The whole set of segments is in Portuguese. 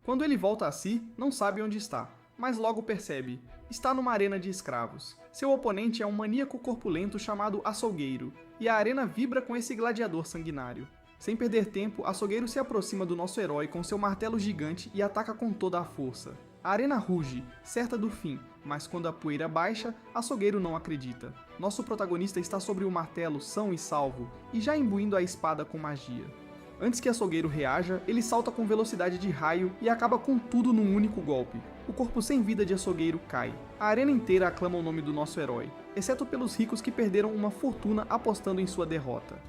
Quando ele volta a si, não sabe onde está, mas logo percebe. Está numa arena de escravos. Seu oponente é um maníaco corpulento chamado Açougueiro, e a arena vibra com esse gladiador sanguinário. Sem perder tempo, Açougueiro se aproxima do nosso herói com seu martelo gigante e ataca com toda a força. A arena ruge, certa do fim, mas quando a poeira baixa, Açougueiro não acredita. Nosso protagonista está sobre o martelo são e salvo, e já imbuindo a espada com magia. Antes que Açougueiro reaja, ele salta com velocidade de raio e acaba com tudo num único golpe. O corpo sem vida de Açougueiro cai. A arena inteira aclama o nome do nosso herói, exceto pelos ricos que perderam uma fortuna apostando em sua derrota.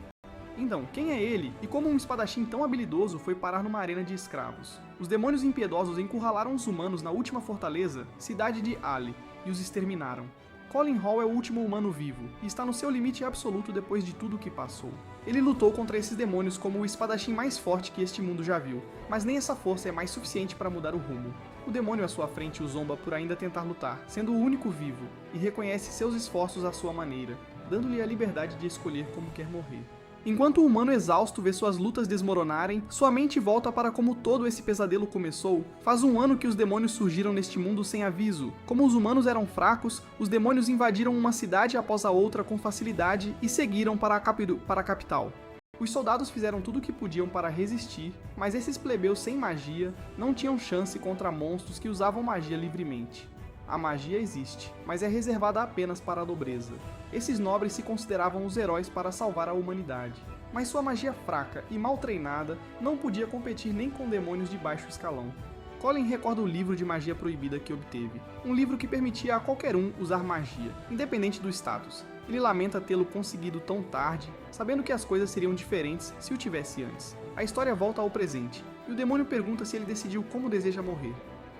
Então, quem é ele e como um espadachim tão habilidoso foi parar numa arena de escravos? Os demônios impiedosos encurralaram os humanos na última fortaleza, cidade de Ali, e os exterminaram. Colin Hall é o último humano vivo, e está no seu limite absoluto depois de tudo o que passou. Ele lutou contra esses demônios como o espadachim mais forte que este mundo já viu, mas nem essa força é mais suficiente para mudar o rumo. O demônio à sua frente o zomba por ainda tentar lutar, sendo o único vivo, e reconhece seus esforços à sua maneira, dando-lhe a liberdade de escolher como quer morrer. Enquanto o humano exausto vê suas lutas desmoronarem, sua mente volta para como todo esse pesadelo começou. Faz 1 ano que os demônios surgiram neste mundo sem aviso. Como os humanos eram fracos, os demônios invadiram uma cidade após a outra com facilidade e seguiram para a capital. Os soldados fizeram tudo o que podiam para resistir, mas esses plebeus sem magia não tinham chance contra monstros que usavam magia livremente. A magia existe, mas é reservada apenas para a nobreza. Esses nobres se consideravam os heróis para salvar a humanidade, mas sua magia fraca e mal treinada não podia competir nem com demônios de baixo escalão. Colin recorda o livro de magia proibida que obteve, um livro que permitia a qualquer um usar magia, independente do status. Ele lamenta tê-lo conseguido tão tarde, sabendo que as coisas seriam diferentes se o tivesse antes. A história volta ao presente, e o demônio pergunta se ele decidiu como deseja morrer.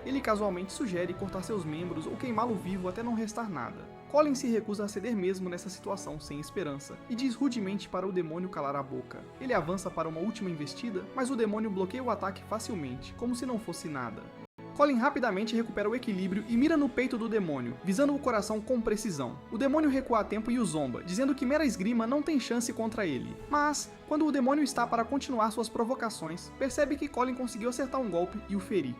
Ele casualmente sugere cortar seus membros ou queimá-lo vivo até não restar nada. Colin se recusa a ceder mesmo nessa situação sem esperança, e diz rudemente para o demônio calar a boca. Ele avança para uma última investida, mas o demônio bloqueia o ataque facilmente, como se não fosse nada. Colin rapidamente recupera o equilíbrio e mira no peito do demônio, visando o coração com precisão. O demônio recua a tempo e o zomba, dizendo que mera esgrima não tem chance contra ele. Mas, quando o demônio está para continuar suas provocações, percebe que Colin conseguiu acertar um golpe e o ferir.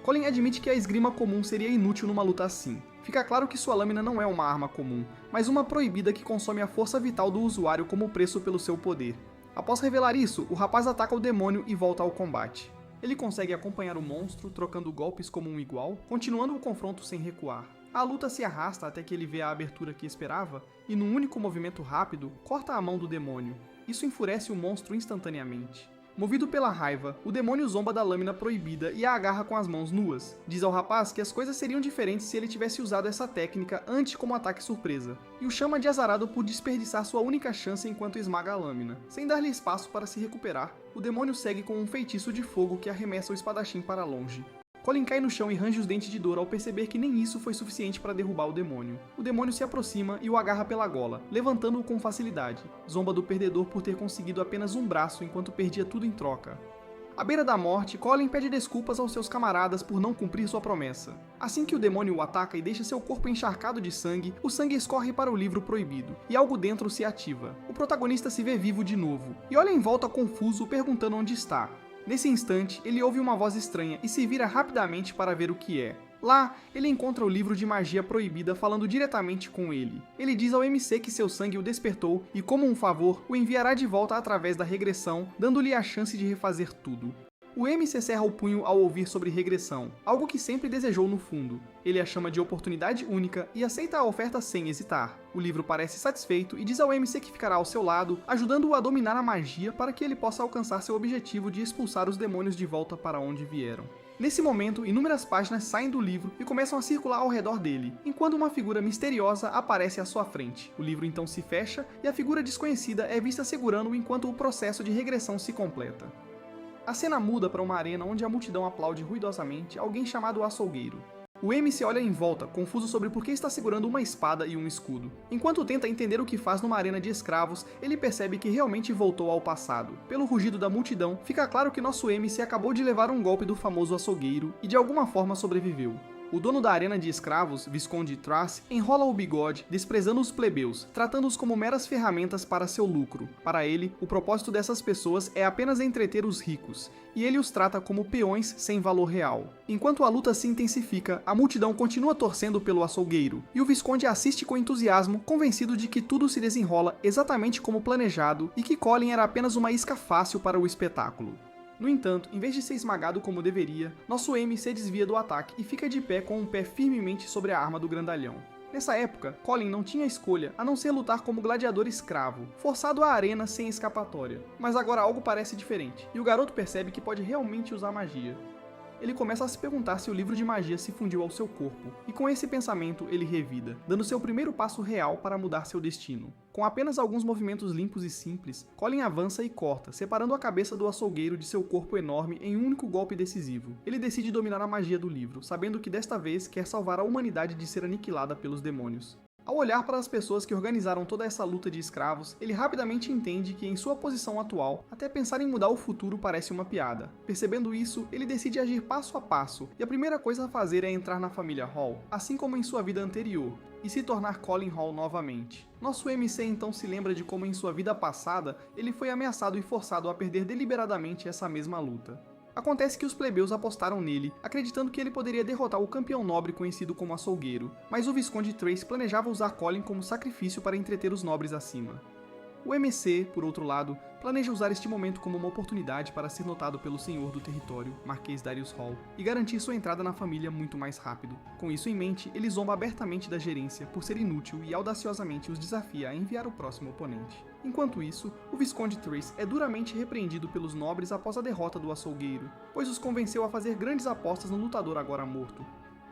Colin admite que a esgrima comum seria inútil numa luta assim. Fica claro que sua lâmina não é uma arma comum, mas uma proibida que consome a força vital do usuário como preço pelo seu poder. Após revelar isso, o rapaz ataca o demônio e volta ao combate. Ele consegue acompanhar o monstro, trocando golpes como um igual, continuando o confronto sem recuar. A luta se arrasta até que ele vê a abertura que esperava, e num único movimento rápido, corta a mão do demônio. Isso enfurece o monstro instantaneamente. Movido pela raiva, o demônio zomba da lâmina proibida e a agarra com as mãos nuas. Diz ao rapaz que as coisas seriam diferentes se ele tivesse usado essa técnica antes como ataque surpresa, e o chama de azarado por desperdiçar sua única chance enquanto esmaga a lâmina. Sem dar-lhe espaço para se recuperar, o demônio segue com um feitiço de fogo que arremessa o espadachim para longe. Colin cai no chão e range os dentes de dor ao perceber que nem isso foi suficiente para derrubar o demônio. O demônio se aproxima e o agarra pela gola, levantando-o com facilidade. Zomba do perdedor por ter conseguido apenas um braço enquanto perdia tudo em troca. À beira da morte, Colin pede desculpas aos seus camaradas por não cumprir sua promessa. Assim que o demônio o ataca e deixa seu corpo encharcado de sangue, o sangue escorre para o livro proibido, e algo dentro se ativa. O protagonista se vê vivo de novo, e olha em volta confuso perguntando onde está. Nesse instante, ele ouve uma voz estranha e se vira rapidamente para ver o que é. Lá, ele encontra o livro de magia proibida falando diretamente com ele. Ele diz ao MC que seu sangue o despertou e, como um favor, o enviará de volta através da regressão, dando-lhe a chance de refazer tudo. O MC cerra o punho ao ouvir sobre regressão, algo que sempre desejou no fundo. Ele a chama de oportunidade única e aceita a oferta sem hesitar. O livro parece satisfeito e diz ao MC que ficará ao seu lado, ajudando-o a dominar a magia para que ele possa alcançar seu objetivo de expulsar os demônios de volta para onde vieram. Nesse momento, inúmeras páginas saem do livro e começam a circular ao redor dele, enquanto uma figura misteriosa aparece à sua frente. O livro então se fecha e a figura desconhecida é vista segurando-o enquanto o processo de regressão se completa. A cena muda para uma arena onde a multidão aplaude ruidosamente alguém chamado Açougueiro. O MC olha em volta, confuso sobre por que está segurando uma espada e um escudo. Enquanto tenta entender o que faz numa arena de escravos, ele percebe que realmente voltou ao passado. Pelo rugido da multidão, fica claro que nosso MC acabou de levar um golpe do famoso açougueiro e de alguma forma sobreviveu. O dono da arena de escravos, Visconde Thrace, enrola o bigode, desprezando os plebeus, tratando-os como meras ferramentas para seu lucro. Para ele, o propósito dessas pessoas é apenas entreter os ricos, e ele os trata como peões sem valor real. Enquanto a luta se intensifica, a multidão continua torcendo pelo açougueiro, e o Visconde assiste com entusiasmo, convencido de que tudo se desenrola exatamente como planejado e que Colin era apenas uma isca fácil para o espetáculo. No entanto, em vez de ser esmagado como deveria, nosso M se desvia do ataque e fica de pé com um pé firmemente sobre a arma do grandalhão. Nessa época, Colin não tinha escolha a não ser lutar como gladiador escravo, forçado à arena sem escapatória. Mas agora algo parece diferente, e o garoto percebe que pode realmente usar magia. Ele começa a se perguntar se o livro de magia se fundiu ao seu corpo, e com esse pensamento ele revida, dando seu primeiro passo real para mudar seu destino. Com apenas alguns movimentos limpos e simples, Colin avança e corta, separando a cabeça do açougueiro de seu corpo enorme em um único golpe decisivo. Ele decide dominar a magia do livro, sabendo que desta vez quer salvar a humanidade de ser aniquilada pelos demônios. Ao olhar para as pessoas que organizaram toda essa luta de escravos, ele rapidamente entende que, em sua posição atual, até pensar em mudar o futuro parece uma piada. Percebendo isso, ele decide agir passo a passo, e a primeira coisa a fazer é entrar na família Hall, assim como em sua vida anterior, e se tornar Colin Hall novamente. Nosso MC então se lembra de como em sua vida passada ele foi ameaçado e forçado a perder deliberadamente essa mesma luta. Acontece que os plebeus apostaram nele, acreditando que ele poderia derrotar o campeão nobre conhecido como açougueiro, mas o Visconde Thrace planejava usar Colin como sacrifício para entreter os nobres acima. O MC, por outro lado, planeja usar este momento como uma oportunidade para ser notado pelo senhor do território, Marquês Darius Hall, e garantir sua entrada na família muito mais rápido. Com isso em mente, ele zomba abertamente da gerência por ser inútil e audaciosamente os desafia a enviar o próximo oponente. Enquanto isso, o Visconde Thrace é duramente repreendido pelos nobres após a derrota do açougueiro, pois os convenceu a fazer grandes apostas no lutador agora morto.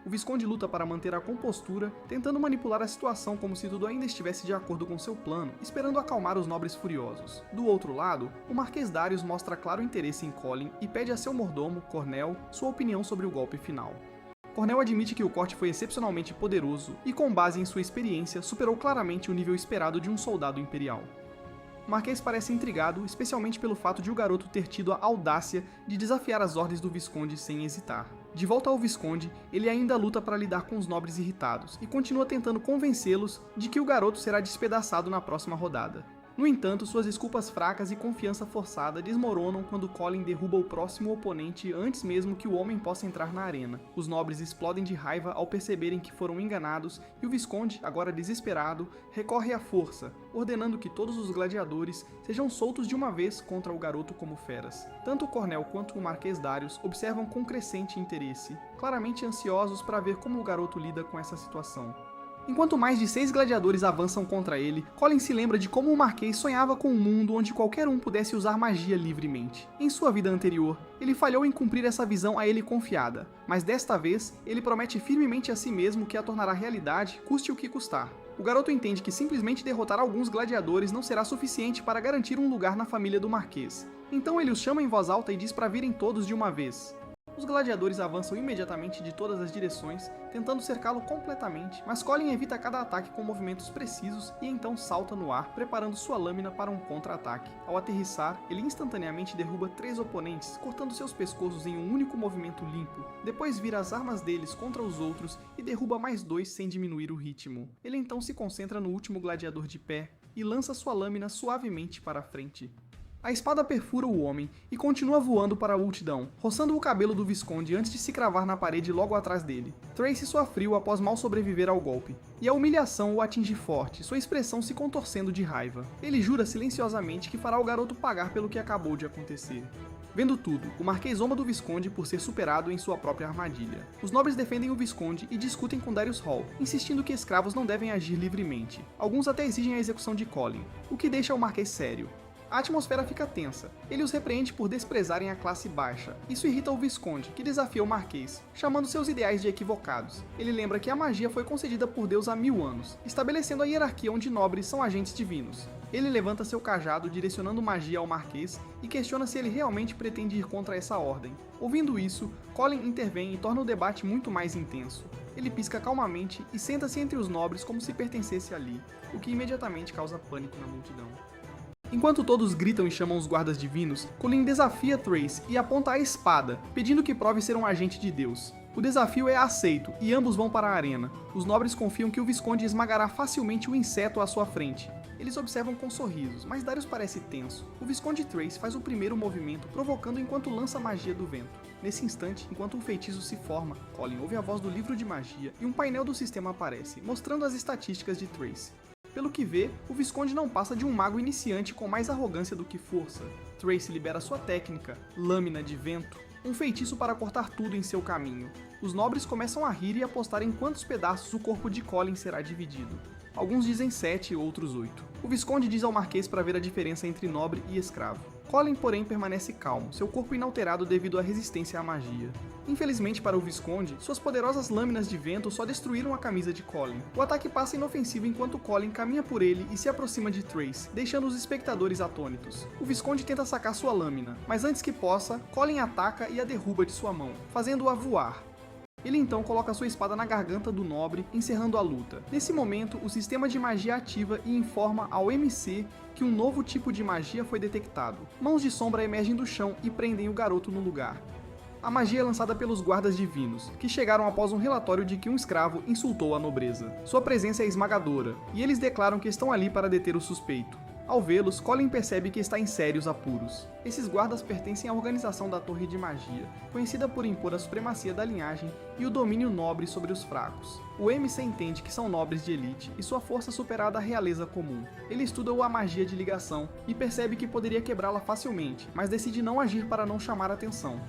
O Visconde luta para manter a compostura, tentando manipular a situação como se tudo ainda estivesse de acordo com seu plano, esperando acalmar os nobres furiosos. Do outro lado, o Marquês Darius mostra claro interesse em Colin e pede a seu mordomo, Cornel, sua opinião sobre o golpe final. Cornel admite que o corte foi excepcionalmente poderoso e, com base em sua experiência, superou claramente o nível esperado de um soldado imperial. O Marquês parece intrigado, especialmente pelo fato de o garoto ter tido a audácia de desafiar as ordens do Visconde sem hesitar. De volta ao Visconde, ele ainda luta para lidar com os nobres irritados e continua tentando convencê-los de que o garoto será despedaçado na próxima rodada. No entanto, suas desculpas fracas e confiança forçada desmoronam quando Colin derruba o próximo oponente antes mesmo que o homem possa entrar na arena. Os nobres explodem de raiva ao perceberem que foram enganados e o Visconde, agora desesperado, recorre à força, ordenando que todos os gladiadores sejam soltos de uma vez contra o garoto como feras. Tanto o Cornel quanto o Marquês Darius observam com crescente interesse, claramente ansiosos para ver como o garoto lida com essa situação. Enquanto mais de 6 gladiadores avançam contra ele, Colin se lembra de como o Marquês sonhava com um mundo onde qualquer um pudesse usar magia livremente. Em sua vida anterior, ele falhou em cumprir essa visão a ele confiada, mas desta vez, ele promete firmemente a si mesmo que a tornará realidade, custe o que custar. O garoto entende que simplesmente derrotar alguns gladiadores não será suficiente para garantir um lugar na família do Marquês. Então ele os chama em voz alta e diz para virem todos de uma vez. Os gladiadores avançam imediatamente de todas as direções, tentando cercá-lo completamente, mas Colin evita cada ataque com movimentos precisos e então salta no ar, preparando sua lâmina para um contra-ataque. Ao aterrissar, ele instantaneamente derruba 3 oponentes, cortando seus pescoços em um único movimento limpo. Depois vira as armas deles contra os outros e derruba mais 2 sem diminuir o ritmo. Ele então se concentra no último gladiador de pé e lança sua lâmina suavemente para a frente. A espada perfura o homem e continua voando para a multidão, roçando o cabelo do Visconde antes de se cravar na parede logo atrás dele. Thrace soa frio após mal sobreviver ao golpe, e a humilhação o atinge forte, sua expressão se contorcendo de raiva. Ele jura silenciosamente que fará o garoto pagar pelo que acabou de acontecer. Vendo tudo, o Marquês zomba do Visconde por ser superado em sua própria armadilha. Os nobres defendem o Visconde e discutem com Darius Hall, insistindo que escravos não devem agir livremente. Alguns até exigem a execução de Colin, o que deixa o Marquês sério. A atmosfera fica tensa. Ele os repreende por desprezarem a classe baixa. Isso irrita o Visconde, que desafia o Marquês, chamando seus ideais de equivocados. Ele lembra que a magia foi concedida por Deus há 1000 anos, estabelecendo a hierarquia onde nobres são agentes divinos. Ele levanta seu cajado, direcionando magia ao Marquês, e questiona se ele realmente pretende ir contra essa ordem. Ouvindo isso, Colin intervém e torna o debate muito mais intenso. Ele pisca calmamente e senta-se entre os nobres como se pertencesse ali, o que imediatamente causa pânico na multidão. Enquanto todos gritam e chamam os guardas divinos, Colin desafia Thrace e aponta a espada, pedindo que prove ser um agente de Deus. O desafio é aceito e ambos vão para a arena. Os nobres confiam que o Visconde esmagará facilmente o inseto à sua frente. Eles observam com sorrisos, mas Darius parece tenso. O Visconde Trace faz o primeiro movimento, provocando enquanto lança a magia do vento. Nesse instante, enquanto o feitiço se forma, Colin ouve a voz do livro de magia e um painel do sistema aparece, mostrando as estatísticas de Trace. Pelo que vê, o Visconde não passa de um mago iniciante com mais arrogância do que força. Trace libera sua técnica, Lâmina de Vento, um feitiço para cortar tudo em seu caminho. Os nobres começam a rir e apostar em quantos pedaços o corpo de Colin será dividido. Alguns dizem 7 e outros 8. O Visconde diz ao Marquês para ver a diferença entre nobre e escravo. Colin, porém, permanece calmo, seu corpo inalterado devido à resistência à magia. Infelizmente para o Visconde, suas poderosas lâminas de vento só destruíram a camisa de Colin. O ataque passa inofensivo enquanto Colin caminha por ele e se aproxima de Trace, deixando os espectadores atônitos. O Visconde tenta sacar sua lâmina, mas antes que possa, Colin ataca e a derruba de sua mão, fazendo-a voar. Ele então coloca sua espada na garganta do nobre, encerrando a luta. Nesse momento, o sistema de magia ativa e informa ao MC que um novo tipo de magia foi detectado. Mãos de sombra emergem do chão e prendem o garoto no lugar. A magia é lançada pelos guardas divinos, que chegaram após um relatório de que um escravo insultou a nobreza. Sua presença é esmagadora, e eles declaram que estão ali para deter o suspeito. Ao vê-los, Colin percebe que está em sérios apuros. Esses guardas pertencem à organização da Torre de Magia, conhecida por impor a supremacia da linhagem e o domínio nobre sobre os fracos. O MC entende que são nobres de elite e sua força supera a da realeza comum. Ele estuda a magia de ligação e percebe que poderia quebrá-la facilmente, mas decide não agir para não chamar atenção.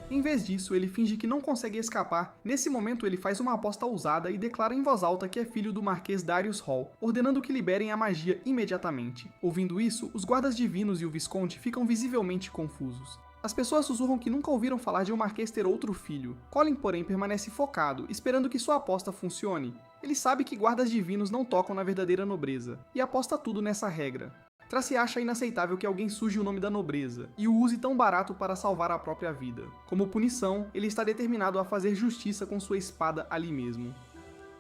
Em vez disso, ele finge que não consegue escapar. Nesse momento, ele faz uma aposta ousada e declara em voz alta que é filho do Marquês Darius Hall, ordenando que liberem a magia imediatamente. Ouvindo isso, os guardas divinos e o Visconde ficam visivelmente confusos. As pessoas sussurram que nunca ouviram falar de um Marquês ter outro filho. Colin, porém, permanece focado, esperando que sua aposta funcione. Ele sabe que guardas divinos não tocam na verdadeira nobreza, e aposta tudo nessa regra. Trace acha inaceitável que alguém suje o nome da nobreza e o use tão barato para salvar a própria vida. Como punição, ele está determinado a fazer justiça com sua espada ali mesmo.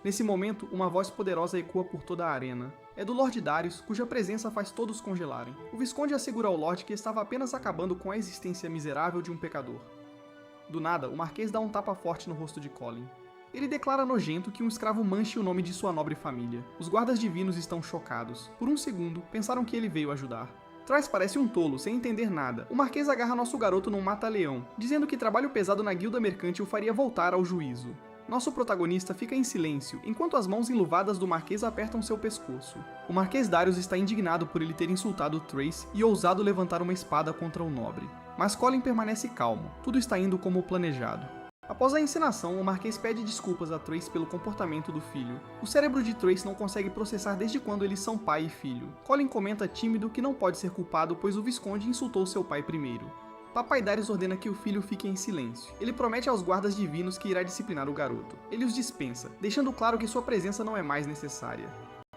Nesse momento, uma voz poderosa ecoa por toda a arena. É do Lord Darius, cuja presença faz todos congelarem. O Visconde assegura ao Lorde que estava apenas acabando com a existência miserável de um pecador. Do nada, o Marquês dá um tapa forte no rosto de Colin. Ele declara nojento que um escravo manche o nome de sua nobre família. Os guardas divinos estão chocados. Por um segundo, pensaram que ele veio ajudar. Trace parece um tolo, sem entender nada. O Marquês agarra nosso garoto num mata-leão, dizendo que trabalho pesado na guilda mercante o faria voltar ao juízo. Nosso protagonista fica em silêncio, enquanto as mãos enluvadas do Marquês apertam seu pescoço. O Marquês Darius está indignado por ele ter insultado Trace e ousado levantar uma espada contra o nobre. Mas Colin permanece calmo, tudo está indo como planejado. Após a encenação, o Marquês pede desculpas a Trace pelo comportamento do filho. O cérebro de Trace não consegue processar desde quando eles são pai e filho. Colin comenta tímido que não pode ser culpado pois o Visconde insultou seu pai primeiro. Papai Darius ordena que o filho fique em silêncio. Ele promete aos guardas divinos que irá disciplinar o garoto. Ele os dispensa, deixando claro que sua presença não é mais necessária.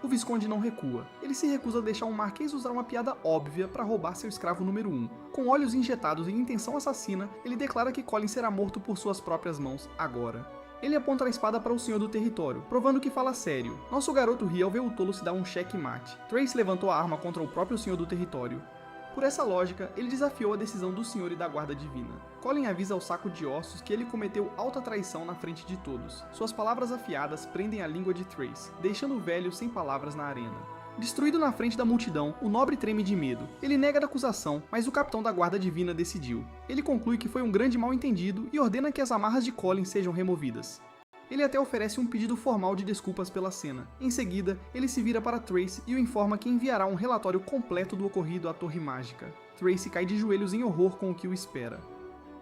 O Visconde não recua. Ele se recusa a deixar o Marquês usar uma piada óbvia para roubar seu escravo número 1. Com olhos injetados em intenção assassina, ele declara que Colin será morto por suas próprias mãos agora. Ele aponta a espada para o senhor do território, provando que fala sério. Nosso garoto ri ao ver o tolo se dar um checkmate. Trace levantou a arma contra o próprio senhor do território. Por essa lógica, ele desafiou a decisão do senhor e da guarda divina. Colin avisa ao saco de ossos que ele cometeu alta traição na frente de todos. Suas palavras afiadas prendem a língua de Trace, deixando o velho sem palavras na arena. Destruído na frente da multidão, o nobre treme de medo. Ele nega a acusação, mas o capitão da guarda divina decidiu. Ele conclui que foi um grande mal-entendido e ordena que as amarras de Colin sejam removidas. Ele até oferece um pedido formal de desculpas pela cena. Em seguida, ele se vira para Trace e o informa que enviará um relatório completo do ocorrido à Torre Mágica. Trace cai de joelhos em horror com o que o espera.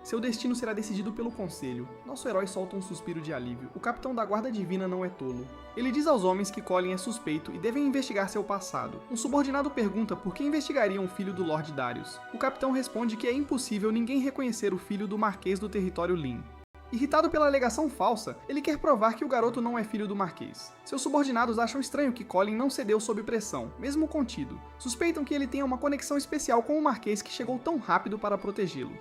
Seu destino será decidido pelo Conselho. Nosso herói solta um suspiro de alívio. O capitão da Guarda Divina não é tolo. Ele diz aos homens que Colin é suspeito e devem investigar seu passado. Um subordinado pergunta por que investigariam o filho do Lord Darius. O capitão responde que é impossível ninguém reconhecer o filho do Marquês do Território Lin. Irritado pela alegação falsa, ele quer provar que o garoto não é filho do Marquês. Seus subordinados acham estranho que Colin não cedeu sob pressão, mesmo contido. Suspeitam que ele tenha uma conexão especial com o Marquês que chegou tão rápido para protegê-lo.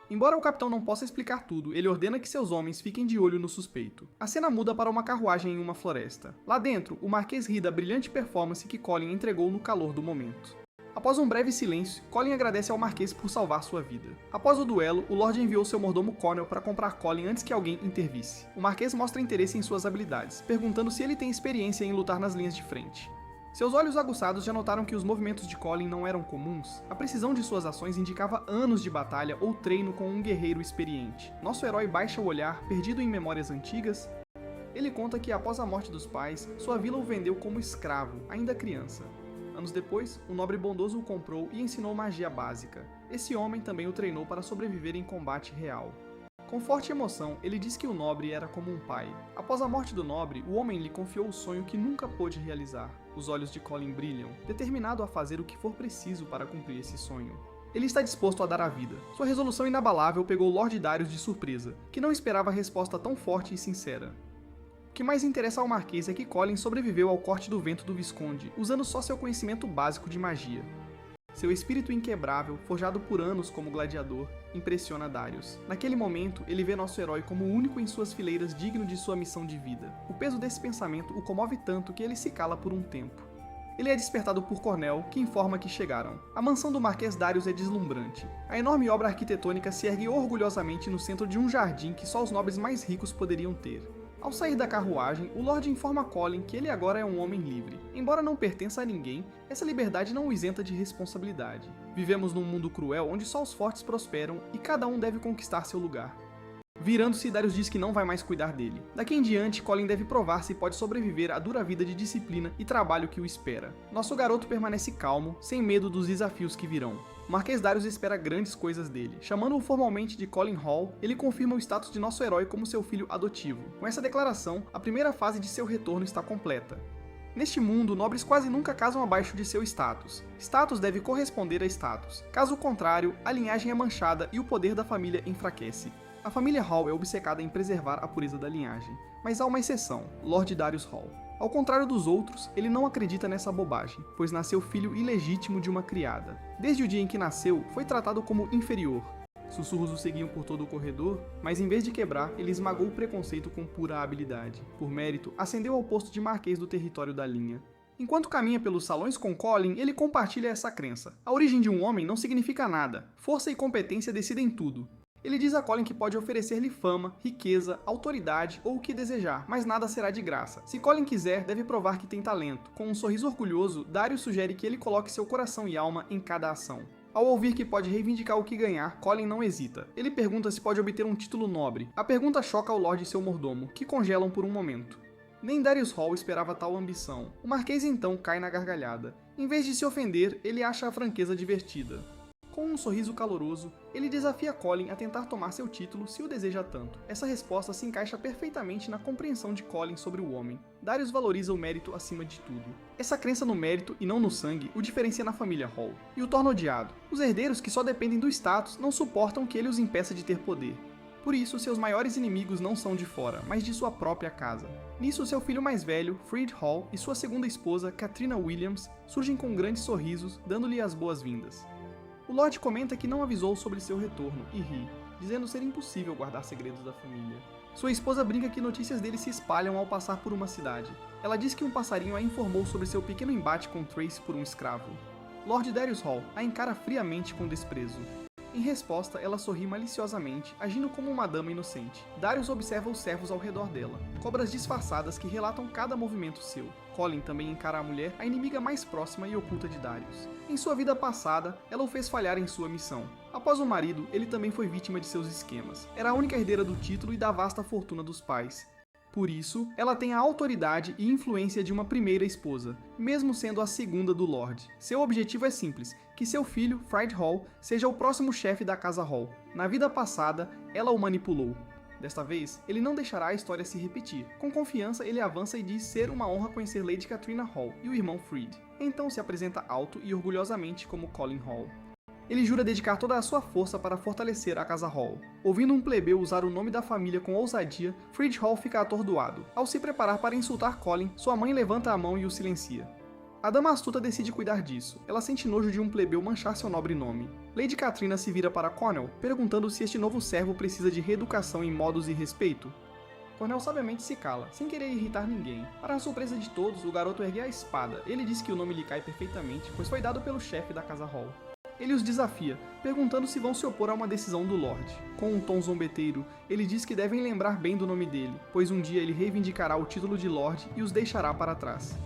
Embora o capitão não possa explicar tudo, ele ordena que seus homens fiquem de olho no suspeito. A cena muda para uma carruagem em uma floresta. Lá dentro, o Marquês ri da brilhante performance que Colin entregou no calor do momento. Após um breve silêncio, Colin agradece ao Marquês por salvar sua vida. Após o duelo, o Lorde enviou seu mordomo Connell para comprar Colin antes que alguém intervisse. O Marquês mostra interesse em suas habilidades, perguntando se ele tem experiência em lutar nas linhas de frente. Seus olhos aguçados já notaram que os movimentos de Colin não eram comuns. A precisão de suas ações indicava anos de batalha ou treino com um guerreiro experiente. Nosso herói baixa o olhar, perdido em memórias antigas. Ele conta que após a morte dos pais, sua vila o vendeu como escravo, ainda criança. Anos depois, um nobre bondoso o comprou e ensinou magia básica. Esse homem também o treinou para sobreviver em combate real. Com forte emoção, ele diz que o nobre era como um pai. Após a morte do nobre, o homem lhe confiou o sonho que nunca pôde realizar. Os olhos de Colin brilham, determinado a fazer o que for preciso para cumprir esse sonho. Ele está disposto a dar a vida. Sua resolução inabalável pegou Lord Darius de surpresa, que não esperava a resposta tão forte e sincera. O que mais interessa ao Marquês é que Colin sobreviveu ao corte do vento do Visconde, usando só seu conhecimento básico de magia. Seu espírito inquebrável, forjado por anos como gladiador, impressiona Darius. Naquele momento, ele vê nosso herói como o único em suas fileiras digno de sua missão de vida. O peso desse pensamento o comove tanto que ele se cala por um tempo. Ele é despertado por Cornell, que informa que chegaram. A mansão do Marquês Darius é deslumbrante. A enorme obra arquitetônica se ergue orgulhosamente no centro de um jardim que só os nobres mais ricos poderiam ter. Ao sair da carruagem, o Lorde informa Colin que ele agora é um homem livre. Embora não pertença a ninguém, essa liberdade não o isenta de responsabilidade. Vivemos num mundo cruel onde só os fortes prosperam e cada um deve conquistar seu lugar. Virando-se, Darius diz que não vai mais cuidar dele. Daqui em diante, Colin deve provar se pode sobreviver à dura vida de disciplina e trabalho que o espera. Nosso garoto permanece calmo, sem medo dos desafios que virão. O Marquês Darius espera grandes coisas dele. Chamando-o formalmente de Colin Hall, ele confirma o status de nosso herói como seu filho adotivo. Com essa declaração, a primeira fase de seu retorno está completa. Neste mundo, nobres quase nunca casam abaixo de seu status. Status deve corresponder a status. Caso contrário, a linhagem é manchada e o poder da família enfraquece. A família Hall é obcecada em preservar a pureza da linhagem, mas há uma exceção, Lord Darius Hall. Ao contrário dos outros, ele não acredita nessa bobagem, pois nasceu filho ilegítimo de uma criada. Desde o dia em que nasceu, foi tratado como inferior. Sussurros o seguiam por todo o corredor, mas em vez de quebrar, ele esmagou o preconceito com pura habilidade. Por mérito, ascendeu ao posto de Marquês do território da linha. Enquanto caminha pelos salões com Colin, ele compartilha essa crença. A origem de um homem não significa nada. Força e competência decidem tudo. Ele diz a Colin que pode oferecer-lhe fama, riqueza, autoridade ou o que desejar, mas nada será de graça. Se Colin quiser, deve provar que tem talento. Com um sorriso orgulhoso, Darius sugere que ele coloque seu coração e alma em cada ação. Ao ouvir que pode reivindicar o que ganhar, Colin não hesita. Ele pergunta se pode obter um título nobre. A pergunta choca o Lorde e seu mordomo, que congelam por um momento. Nem Darius Hall esperava tal ambição. O Marquês então cai na gargalhada. Em vez de se ofender, ele acha a franqueza divertida. Com um sorriso caloroso, ele desafia Colin a tentar tomar seu título se o deseja tanto. Essa resposta se encaixa perfeitamente na compreensão de Colin sobre o homem. Darius valoriza o mérito acima de tudo. Essa crença no mérito e não no sangue o diferencia na família Hall, e o torna odiado. Os herdeiros que só dependem do status não suportam que ele os impeça de ter poder. Por isso, seus maiores inimigos não são de fora, mas de sua própria casa. Nisso, seu filho mais velho, Freed Hall, e sua segunda esposa, Katrina Williams, surgem com grandes sorrisos, dando-lhe as boas-vindas. O Lorde comenta que não avisou sobre seu retorno e ri, dizendo ser impossível guardar segredos da família. Sua esposa brinca que notícias dele se espalham ao passar por uma cidade. Ela diz que um passarinho a informou sobre seu pequeno embate com Trace por um escravo. Lord Darius Hall a encara friamente com desprezo. Em resposta, ela sorri maliciosamente, agindo como uma dama inocente. Darius observa os servos ao redor dela, cobras disfarçadas que relatam cada movimento seu. Colin também encara a mulher, a inimiga mais próxima e oculta de Darius. Em sua vida passada, ela o fez falhar em sua missão. Após o marido, ele também foi vítima de seus esquemas. Era a única herdeira do título e da vasta fortuna dos pais. Por isso, ela tem a autoridade e influência de uma primeira esposa, mesmo sendo a segunda do Lorde. Seu objetivo é simples, que seu filho, Freed Hall, seja o próximo chefe da Casa Hall. Na vida passada, ela o manipulou. Desta vez, ele não deixará a história se repetir. Com confiança, ele avança e diz ser uma honra conhecer Lady Katrina Hall e o irmão Freed. Então se apresenta alto e orgulhosamente como Colin Hall. Ele jura dedicar toda a sua força para fortalecer a Casa Hall. Ouvindo um plebeu usar o nome da família com ousadia, Freed Hall fica atordoado. Ao se preparar para insultar Colin, sua mãe levanta a mão e o silencia. A dama astuta decide cuidar disso. Ela sente nojo de um plebeu manchar seu nobre nome. Lady Katrina se vira para Connell, perguntando se este novo servo precisa de reeducação em modos e respeito. Cornel sabiamente se cala, sem querer irritar ninguém. Para a surpresa de todos, o garoto ergue a espada. Ele diz que o nome lhe cai perfeitamente, pois foi dado pelo chefe da Casa Hall. Ele os desafia, perguntando se vão se opor a uma decisão do Lorde. Com um tom zombeteiro, ele diz que devem lembrar bem do nome dele, pois um dia ele reivindicará o título de Lorde e os deixará para trás.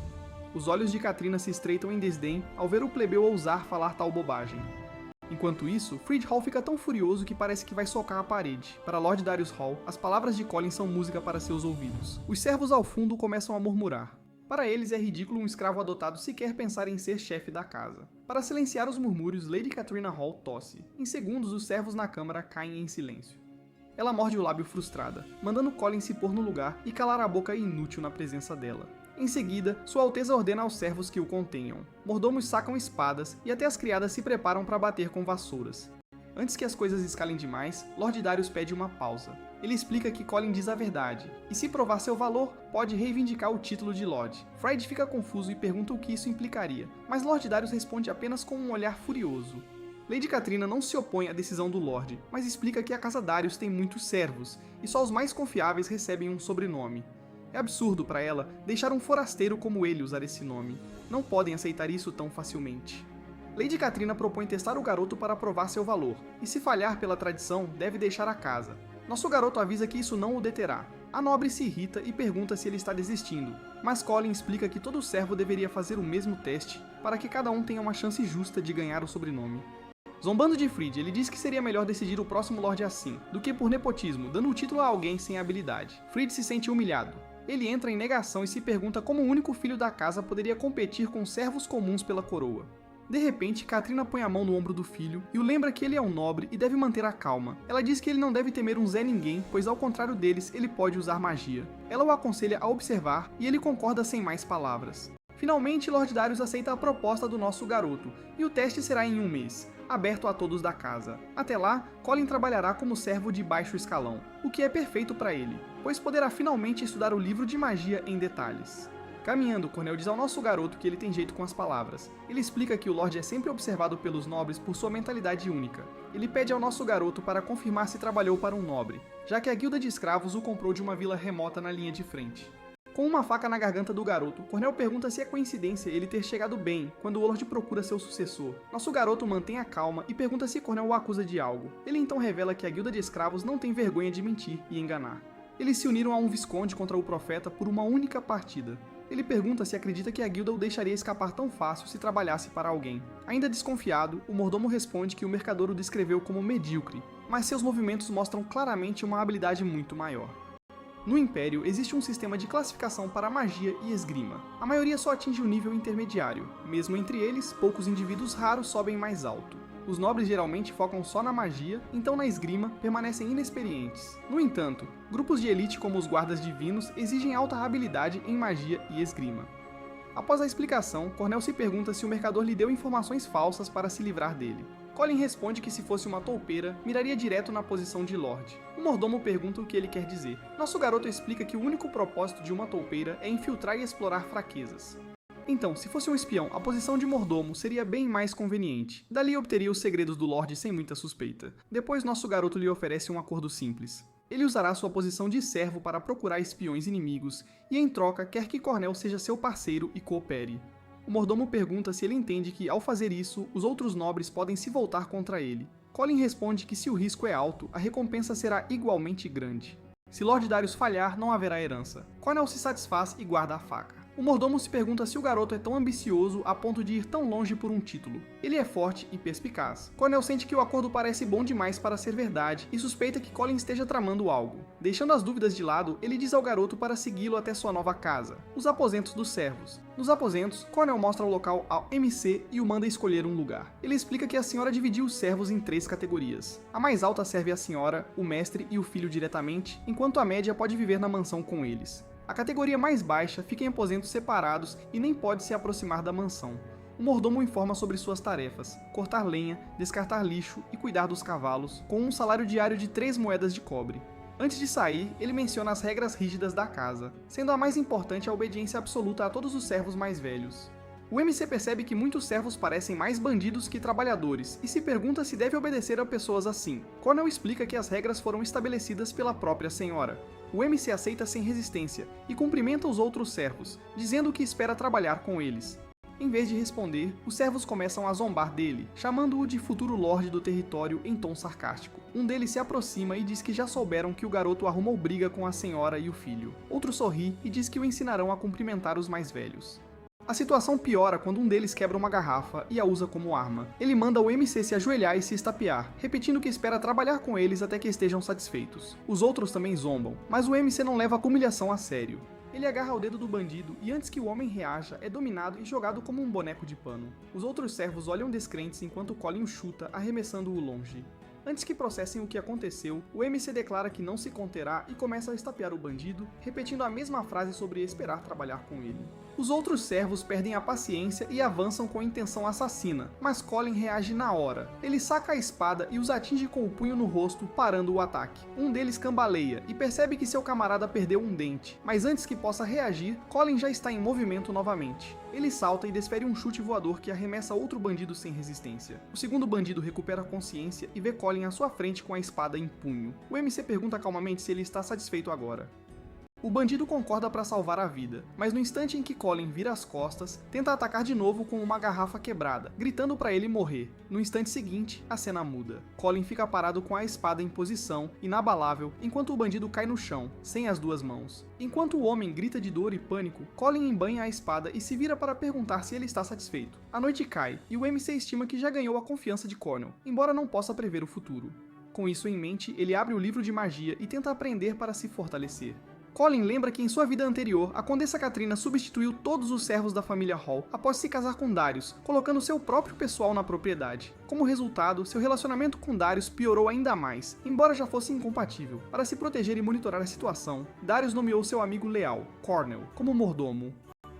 Os olhos de Katrina se estreitam em desdém ao ver o plebeu ousar falar tal bobagem. Enquanto isso, Freed Hall fica tão furioso que parece que vai socar a parede. Para Lord Darius Hall, as palavras de Colin são música para seus ouvidos. Os servos ao fundo começam a murmurar. Para eles é ridículo um escravo adotado sequer pensar em ser chefe da casa. Para silenciar os murmúrios, Lady Katrina Hall tosse. Em segundos, os servos na câmara caem em silêncio. Ela morde o lábio frustrada, mandando Colin se pôr no lugar e calar a boca inútil na presença dela. Em seguida, Sua Alteza ordena aos servos que o contenham. Mordomos sacam espadas e até as criadas se preparam para bater com vassouras. Antes que as coisas escalem demais, Lord Darius pede uma pausa. Ele explica que Colin diz a verdade, e se provar seu valor, pode reivindicar o título de Lorde. Fried fica confuso e pergunta o que isso implicaria, mas Lord Darius responde apenas com um olhar furioso. Lady Katrina não se opõe à decisão do Lorde, mas explica que a Casa Darius tem muitos servos, e só os mais confiáveis recebem um sobrenome. É absurdo para ela deixar um forasteiro como ele usar esse nome. Não podem aceitar isso tão facilmente. Lady Katrina propõe testar o garoto para provar seu valor, e se falhar pela tradição, deve deixar a casa. Nosso garoto avisa que isso não o deterá. A nobre se irrita e pergunta se ele está desistindo, mas Colin explica que todo servo deveria fazer o mesmo teste, para que cada um tenha uma chance justa de ganhar o sobrenome. Zombando de Fried, ele diz que seria melhor decidir o próximo Lorde assim, do que por nepotismo, dando o título a alguém sem habilidade. Fried se sente humilhado. Ele entra em negação e se pergunta como o único filho da casa poderia competir com servos comuns pela coroa. De repente, Katrina põe a mão no ombro do filho e o lembra que ele é um nobre e deve manter a calma. Ela diz que ele não deve temer um Zé Ninguém, pois ao contrário deles, ele pode usar magia. Ela o aconselha a observar e ele concorda sem mais palavras. Finalmente, Lord Darius aceita a proposta do nosso garoto, e o teste será em um mês, aberto a todos da casa. Até lá, Colin trabalhará como servo de baixo escalão, o que é perfeito para ele, pois poderá finalmente estudar o livro de magia em detalhes. Caminhando, Cornel diz ao nosso garoto que ele tem jeito com as palavras. Ele explica que o Lorde é sempre observado pelos nobres por sua mentalidade única. Ele pede ao nosso garoto para confirmar se trabalhou para um nobre, já que a guilda de escravos o comprou de uma vila remota na linha de frente. Com uma faca na garganta do garoto, Cornel pergunta se é coincidência ele ter chegado bem quando o Lorde procura seu sucessor. Nosso garoto mantém a calma e pergunta se Cornel o acusa de algo. Ele então revela que a guilda de escravos não tem vergonha de mentir e enganar. Eles se uniram a um visconde contra o profeta por uma única partida. Ele pergunta se acredita que a guilda o deixaria escapar tão fácil se trabalhasse para alguém. Ainda desconfiado, o mordomo responde que o mercador o descreveu como medíocre, mas seus movimentos mostram claramente uma habilidade muito maior. No Império, existe um sistema de classificação para magia e esgrima. A maioria só atinge o nível intermediário. Mesmo entre eles, poucos indivíduos raros sobem mais alto. Os nobres geralmente focam só na magia, então na esgrima permanecem inexperientes. No entanto, grupos de elite como os guardas divinos exigem alta habilidade em magia e esgrima. Após a explicação, Cornel se pergunta se o mercador lhe deu informações falsas para se livrar dele. Colin responde que se fosse uma toupeira, miraria direto na posição de Lorde. O mordomo pergunta o que ele quer dizer. Nosso garoto explica que o único propósito de uma toupeira é infiltrar e explorar fraquezas. Então, se fosse um espião, a posição de mordomo seria bem mais conveniente. Dali obteria os segredos do Lorde sem muita suspeita. Depois, nosso garoto lhe oferece um acordo simples. Ele usará sua posição de servo para procurar espiões inimigos e, em troca, quer que Cornel seja seu parceiro e coopere. O mordomo pergunta se ele entende que, ao fazer isso, os outros nobres podem se voltar contra ele. Colin responde que se o risco é alto, a recompensa será igualmente grande. Se Lord Darius falhar, não haverá herança. Cornel se satisfaz e guarda a faca. O mordomo se pergunta se o garoto é tão ambicioso a ponto de ir tão longe por um título. Ele é forte e perspicaz. Cornel sente que o acordo parece bom demais para ser verdade e suspeita que Colin esteja tramando algo. Deixando as dúvidas de lado, ele diz ao garoto para segui-lo até sua nova casa, os aposentos dos servos. Nos aposentos, Cornel mostra o local ao MC e o manda escolher um lugar. Ele explica que a senhora dividiu os servos em 3 categorias. A mais alta serve a senhora, o mestre e o filho diretamente, enquanto a média pode viver na mansão com eles. A categoria mais baixa fica em aposentos separados e nem pode se aproximar da mansão. O mordomo informa sobre suas tarefas: cortar lenha, descartar lixo e cuidar dos cavalos, com um salário diário de 3 moedas de cobre. Antes de sair, ele menciona as regras rígidas da casa, sendo a mais importante a obediência absoluta a todos os servos mais velhos. O MC percebe que muitos servos parecem mais bandidos que trabalhadores e se pergunta se deve obedecer a pessoas assim. Cornel explica que as regras foram estabelecidas pela própria senhora. O MC aceita sem resistência e cumprimenta os outros servos, dizendo que espera trabalhar com eles. Em vez de responder, os servos começam a zombar dele, chamando-o de futuro lorde do território em tom sarcástico. Um deles se aproxima e diz que já souberam que o garoto arrumou briga com a senhora e o filho. Outro sorri e diz que o ensinarão a cumprimentar os mais velhos. A situação piora quando um deles quebra uma garrafa e a usa como arma. Ele manda o MC se ajoelhar e se estapear, repetindo que espera trabalhar com eles até que estejam satisfeitos. Os outros também zombam, mas o MC não leva a humilhação a sério. Ele agarra o dedo do bandido e antes que o homem reaja, é dominado e jogado como um boneco de pano. Os outros servos olham descrentes enquanto Colin o chuta, arremessando-o longe. Antes que processem o que aconteceu, o MC declara que não se conterá e começa a estapear o bandido, repetindo a mesma frase sobre esperar trabalhar com ele. Os outros servos perdem a paciência e avançam com intenção assassina, mas Colin reage na hora. Ele saca a espada e os atinge com o punho no rosto, parando o ataque. Um deles cambaleia e percebe que seu camarada perdeu um dente, mas antes que possa reagir, Colin já está em movimento novamente. Ele salta e desfere um chute voador que arremessa outro bandido sem resistência. O segundo bandido recupera a consciência e vê Colin à sua frente com a espada em punho. O MC pergunta calmamente se ele está satisfeito agora. O bandido concorda para salvar a vida, mas no instante em que Colin vira as costas, tenta atacar de novo com uma garrafa quebrada, gritando para ele morrer. No instante seguinte, a cena muda. Colin fica parado com a espada em posição, inabalável, enquanto o bandido cai no chão, sem as duas mãos. Enquanto o homem grita de dor e pânico, Colin embanha a espada e se vira para perguntar se ele está satisfeito. A noite cai, e o MC estima que já ganhou a confiança de Cornel, embora não possa prever o futuro. Com isso em mente, ele abre o livro de magia e tenta aprender para se fortalecer. Colin lembra que em sua vida anterior, a Condessa Katrina substituiu todos os servos da família Hall após se casar com Darius, colocando seu próprio pessoal na propriedade. Como resultado, seu relacionamento com Darius piorou ainda mais, embora já fosse incompatível. Para se proteger e monitorar a situação, Darius nomeou seu amigo leal, Cornel, como mordomo.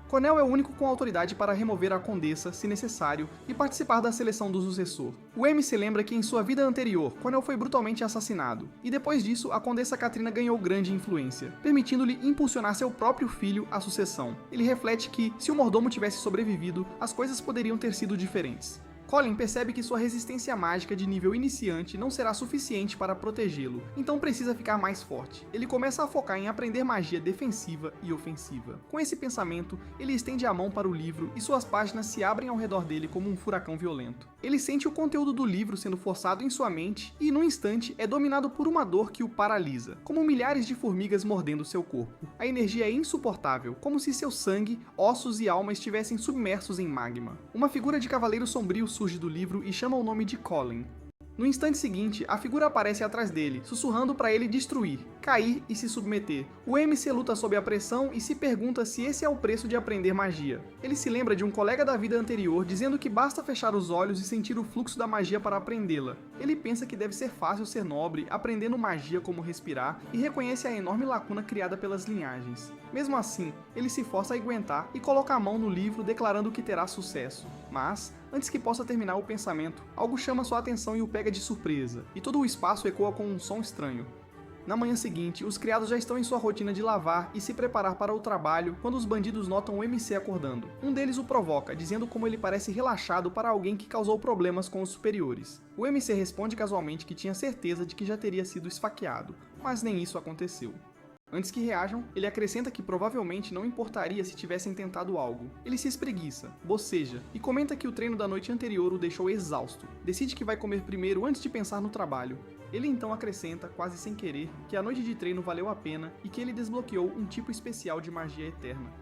Cornel é o único com autoridade para remover a Condessa, se necessário, e participar da seleção do sucessor. O MC lembra que em sua vida anterior, Cornel foi brutalmente assassinado, e depois disso, a Condessa Katrina ganhou grande influência, permitindo-lhe impulsionar seu próprio filho à sucessão. Ele reflete que, se o mordomo tivesse sobrevivido, as coisas poderiam ter sido diferentes. Colin percebe que sua resistência mágica de nível iniciante não será suficiente para protegê-lo, então precisa ficar mais forte. Ele começa a focar em aprender magia defensiva e ofensiva. Com esse pensamento, ele estende a mão para o livro e suas páginas se abrem ao redor dele como um furacão violento. Ele sente o conteúdo do livro sendo forçado em sua mente e, num instante, é dominado por uma dor que o paralisa, como milhares de formigas mordendo seu corpo. A energia é insuportável, como se seu sangue, ossos e alma estivessem submersos em magma. Uma figura de cavaleiro sombrio surge do livro e chama o nome de Colin. No instante seguinte, a figura aparece atrás dele, sussurrando para ele destruir, cair e se submeter. O MC luta sob a pressão e se pergunta se esse é o preço de aprender magia. Ele se lembra de um colega da vida anterior dizendo que basta fechar os olhos e sentir o fluxo da magia para aprendê-la. Ele pensa que deve ser fácil ser nobre, aprendendo magia como respirar, e reconhece a enorme lacuna criada pelas linhagens. Mesmo assim, ele se força a aguentar e coloca a mão no livro declarando que terá sucesso. Mas, antes que possa terminar o pensamento, algo chama sua atenção e o pega de surpresa, e todo o espaço ecoa com um som estranho. Na manhã seguinte, os criados já estão em sua rotina de lavar e se preparar para o trabalho quando os bandidos notam o MC acordando. Um deles o provoca, dizendo como ele parece relaxado para alguém que causou problemas com os superiores. O MC responde casualmente que tinha certeza de que já teria sido esfaqueado, mas nem isso aconteceu. Antes que reajam, ele acrescenta que provavelmente não importaria se tivessem tentado algo. Ele se espreguiça, boceja e comenta que o treino da noite anterior o deixou exausto. Decide que vai comer primeiro antes de pensar no trabalho. Ele então acrescenta, quase sem querer, que a noite de treino valeu a pena e que ele desbloqueou um tipo especial de magia eterna.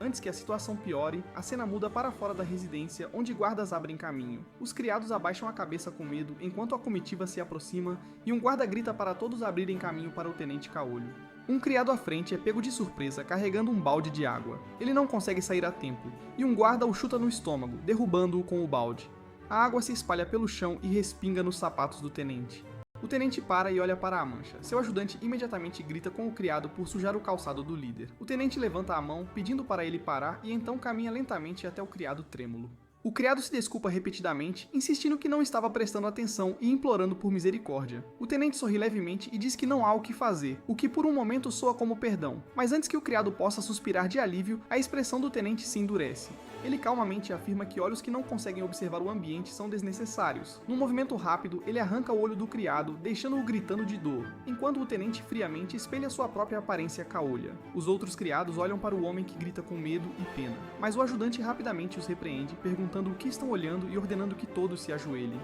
Antes que a situação piore, a cena muda para fora da residência, onde guardas abrem caminho. Os criados abaixam a cabeça com medo enquanto a comitiva se aproxima e um guarda grita para todos abrirem caminho para o tenente Caolho. Um criado à frente é pego de surpresa carregando um balde de água. Ele não consegue sair a tempo, e um guarda o chuta no estômago, derrubando-o com o balde. A água se espalha pelo chão e respinga nos sapatos do tenente. O tenente para e olha para a mancha. Seu ajudante imediatamente grita com o criado por sujar o calçado do líder. O tenente levanta a mão, pedindo para ele parar, e então caminha lentamente até o criado trêmulo. O criado se desculpa repetidamente, insistindo que não estava prestando atenção e implorando por misericórdia. O tenente sorri levemente e diz que não há o que fazer, o que por um momento soa como perdão. Mas antes que o criado possa suspirar de alívio, a expressão do tenente se endurece. Ele calmamente afirma que olhos que não conseguem observar o ambiente são desnecessários. Num movimento rápido, ele arranca o olho do criado, deixando-o gritando de dor, enquanto o tenente friamente espelha sua própria aparência caolha. Os outros criados olham para o homem que grita com medo e pena, mas o ajudante rapidamente os repreende, perguntando o que estão olhando e ordenando que todos se ajoelhem.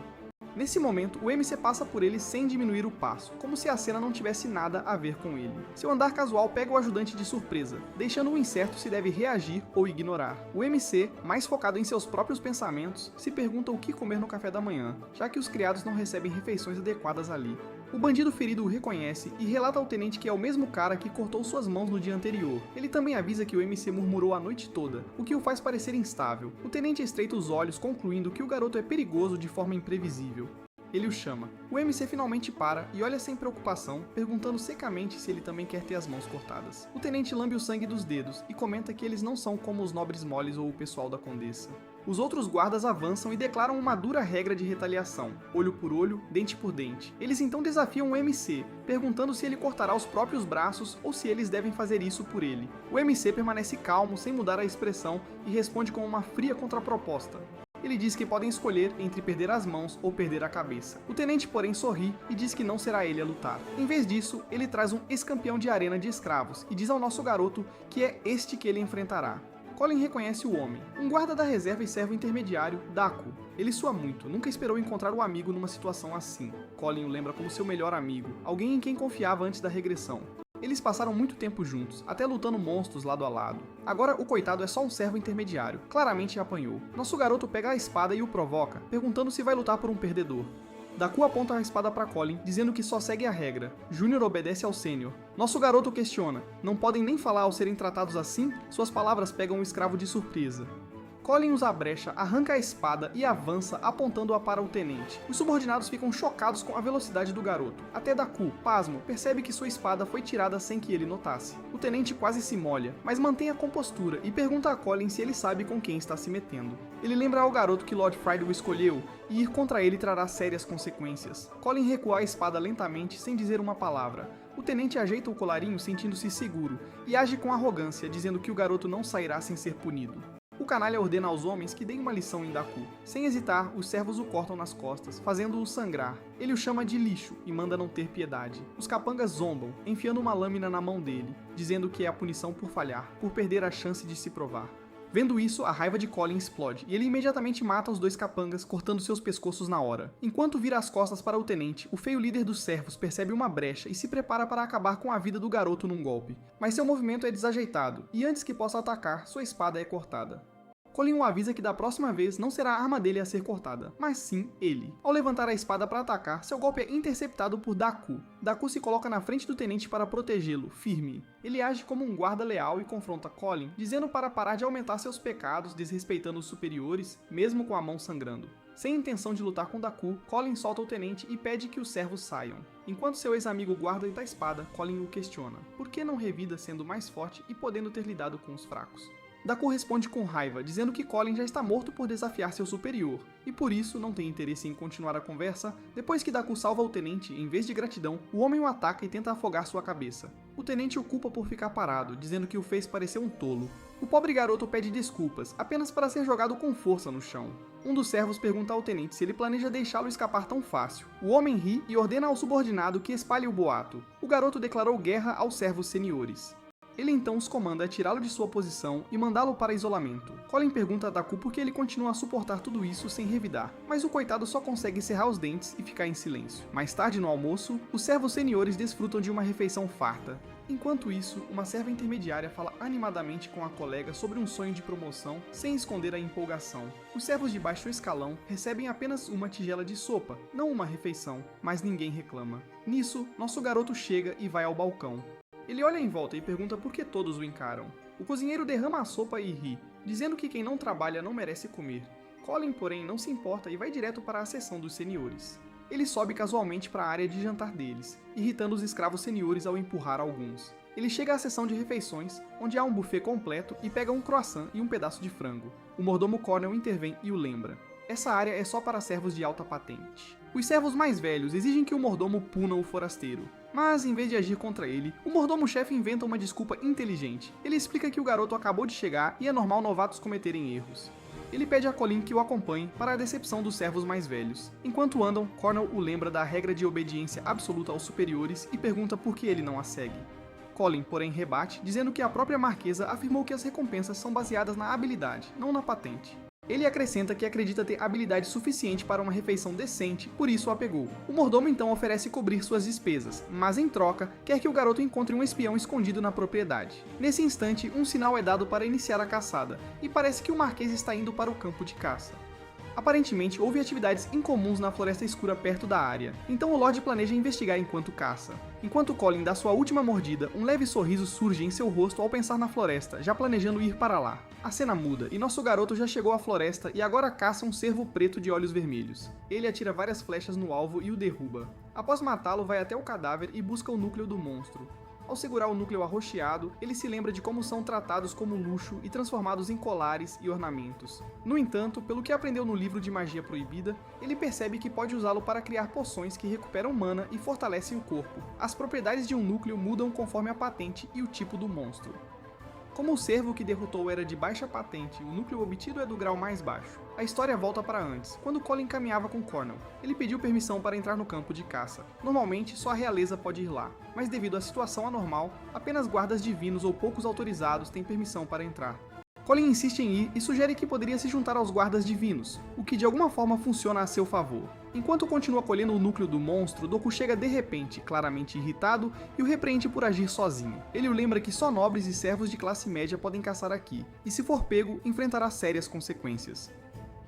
Nesse momento, o MC passa por ele sem diminuir o passo, como se a cena não tivesse nada a ver com ele. Seu andar casual pega o ajudante de surpresa, deixando-o incerto se deve reagir ou ignorar. O MC, mais focado em seus próprios pensamentos, se pergunta o que comer no café da manhã, já que os criados não recebem refeições adequadas ali. O bandido ferido o reconhece e relata ao tenente que é o mesmo cara que cortou suas mãos no dia anterior. Ele também avisa que o MC murmurou a noite toda, o que o faz parecer instável. O tenente estreita os olhos, concluindo que o garoto é perigoso de forma imprevisível. Ele o chama. O MC finalmente para e olha sem preocupação, perguntando secamente se ele também quer ter as mãos cortadas. O tenente lambe o sangue dos dedos e comenta que eles não são como os nobres moles ou o pessoal da Condessa. Os outros guardas avançam e declaram uma dura regra de retaliação, olho por olho, dente por dente. Eles então desafiam o MC, perguntando se ele cortará os próprios braços ou se eles devem fazer isso por ele. O MC permanece calmo, sem mudar a expressão, e responde com uma fria contraproposta. Ele diz que podem escolher entre perder as mãos ou perder a cabeça. O tenente, porém, sorri e diz que não será ele a lutar. Em vez disso, ele traz um ex-campeão de arena de escravos e diz ao nosso garoto que é este que ele enfrentará. Colin reconhece o homem, um guarda da reserva e servo intermediário, Daku. Ele sua muito, nunca esperou encontrar um amigo numa situação assim. Colin o lembra como seu melhor amigo, alguém em quem confiava antes da regressão. Eles passaram muito tempo juntos, até lutando monstros lado a lado. Agora o coitado é só um servo intermediário, claramente apanhou. Nosso garoto pega a espada e o provoca, perguntando se vai lutar por um perdedor. Daku aponta a espada para Colin, dizendo que só segue a regra. Júnior obedece ao sênior. Nosso garoto questiona. Não podem nem falar ao serem tratados assim? Suas palavras pegam o escravo de surpresa. Colin usa a brecha, arranca a espada e avança, apontando-a para o tenente. Os subordinados ficam chocados com a velocidade do garoto. Até Daku, pasmo, percebe que sua espada foi tirada sem que ele notasse. O tenente quase se molha, mas mantém a compostura e pergunta a Colin se ele sabe com quem está se metendo. Ele lembra ao garoto que Lord Friday o escolheu, e ir contra ele trará sérias consequências. Colin recua a espada lentamente, sem dizer uma palavra. O tenente ajeita o colarinho sentindo-se seguro, e age com arrogância, dizendo que o garoto não sairá sem ser punido. O canalha ordena aos homens que deem uma lição em Daku. Sem hesitar, os servos o cortam nas costas, fazendo-o sangrar. Ele o chama de lixo e manda não ter piedade. Os capangas zombam, enfiando uma lâmina na mão dele, dizendo que é a punição por falhar, por perder a chance de se provar. Vendo isso, a raiva de Colin explode, e ele imediatamente mata os dois capangas, cortando seus pescoços na hora. Enquanto vira as costas para o tenente, o feio líder dos servos percebe uma brecha e se prepara para acabar com a vida do garoto num golpe. Mas seu movimento é desajeitado, e antes que possa atacar, sua espada é cortada. Colin o avisa que da próxima vez não será a arma dele a ser cortada, mas sim ele. Ao levantar a espada para atacar, seu golpe é interceptado por Daku. Daku se coloca na frente do tenente para protegê-lo, firme. Ele age como um guarda leal e confronta Colin, dizendo para parar de aumentar seus pecados, desrespeitando os superiores, mesmo com a mão sangrando. Sem intenção de lutar com Daku, Colin solta o tenente e pede que os servos saiam. Enquanto seu ex-amigo guarda da espada, Colin o questiona. Por que não revida sendo mais forte e podendo ter lidado com os fracos? Daku responde com raiva, dizendo que Colin já está morto por desafiar seu superior, e por isso não tem interesse em continuar a conversa. Depois que Daku salva o tenente, em vez de gratidão, o homem o ataca e tenta afogar sua cabeça. O tenente o culpa por ficar parado, dizendo que o fez parecer um tolo. O pobre garoto pede desculpas, apenas para ser jogado com força no chão. Um dos servos pergunta ao tenente se ele planeja deixá-lo escapar tão fácil. O homem ri e ordena ao subordinado que espalhe o boato. O garoto declarou guerra aos servos seniores. Ele então os comanda a tirá-lo de sua posição e mandá-lo para isolamento. Colin pergunta a Daku por que ele continua a suportar tudo isso sem revidar, mas o coitado só consegue cerrar os dentes e ficar em silêncio. Mais tarde no almoço, os servos seniores desfrutam de uma refeição farta. Enquanto isso, uma serva intermediária fala animadamente com a colega sobre um sonho de promoção, sem esconder a empolgação. Os servos de baixo escalão recebem apenas uma tigela de sopa, não uma refeição, mas ninguém reclama. Nisso, nosso garoto chega e vai ao balcão. Ele olha em volta e pergunta por que todos o encaram. O cozinheiro derrama a sopa e ri, dizendo que quem não trabalha não merece comer. Colin, porém, não se importa e vai direto para a seção dos seniores. Ele sobe casualmente para a área de jantar deles, irritando os escravos seniores ao empurrar alguns. Ele chega à seção de refeições, onde há um buffet completo e pega um croissant e um pedaço de frango. O mordomo Cornel intervém e o lembra. Essa área é só para servos de alta patente. Os servos mais velhos exigem que o mordomo puna o forasteiro. Mas, em vez de agir contra ele, o mordomo-chefe inventa uma desculpa inteligente. Ele explica que o garoto acabou de chegar e é normal novatos cometerem erros. Ele pede a Colin que o acompanhe para a decepção dos servos mais velhos. Enquanto andam, Cornel o lembra da regra de obediência absoluta aos superiores e pergunta por que ele não a segue. Colin, porém, rebate, dizendo que a própria marquesa afirmou que as recompensas são baseadas na habilidade, não na patente. Ele acrescenta que acredita ter habilidade suficiente para uma refeição decente, por isso a pegou. O mordomo então oferece cobrir suas despesas, mas em troca, quer que o garoto encontre um espião escondido na propriedade. Nesse instante, um sinal é dado para iniciar a caçada, e parece que o marquês está indo para o campo de caça. Aparentemente, houve atividades incomuns na floresta escura perto da área, então o Lorde planeja investigar enquanto caça. Enquanto Colin dá sua última mordida, um leve sorriso surge em seu rosto ao pensar na floresta, já planejando ir para lá. A cena muda, e nosso garoto já chegou à floresta e agora caça um cervo preto de olhos vermelhos. Ele atira várias flechas no alvo e o derruba. Após matá-lo, vai até o cadáver e busca o núcleo do monstro. Ao segurar o núcleo arroxeado, ele se lembra de como são tratados como luxo e transformados em colares e ornamentos. No entanto, pelo que aprendeu no livro de magia proibida, ele percebe que pode usá-lo para criar poções que recuperam mana e fortalecem o corpo. As propriedades de um núcleo mudam conforme a patente e o tipo do monstro. Como o cervo que derrotou era de baixa patente, o núcleo obtido é do grau mais baixo. A história volta para antes, quando Colin caminhava com Cornel. Ele pediu permissão para entrar no campo de caça. Normalmente, só a realeza pode ir lá, mas devido à situação anormal, apenas guardas divinos ou poucos autorizados têm permissão para entrar. Colin insiste em ir e sugere que poderia se juntar aos guardas divinos, o que de alguma forma funciona a seu favor. Enquanto continua colhendo o núcleo do monstro, Doku chega de repente, claramente irritado, e o repreende por agir sozinho. Ele o lembra que só nobres e servos de classe média podem caçar aqui, e se for pego, enfrentará sérias consequências.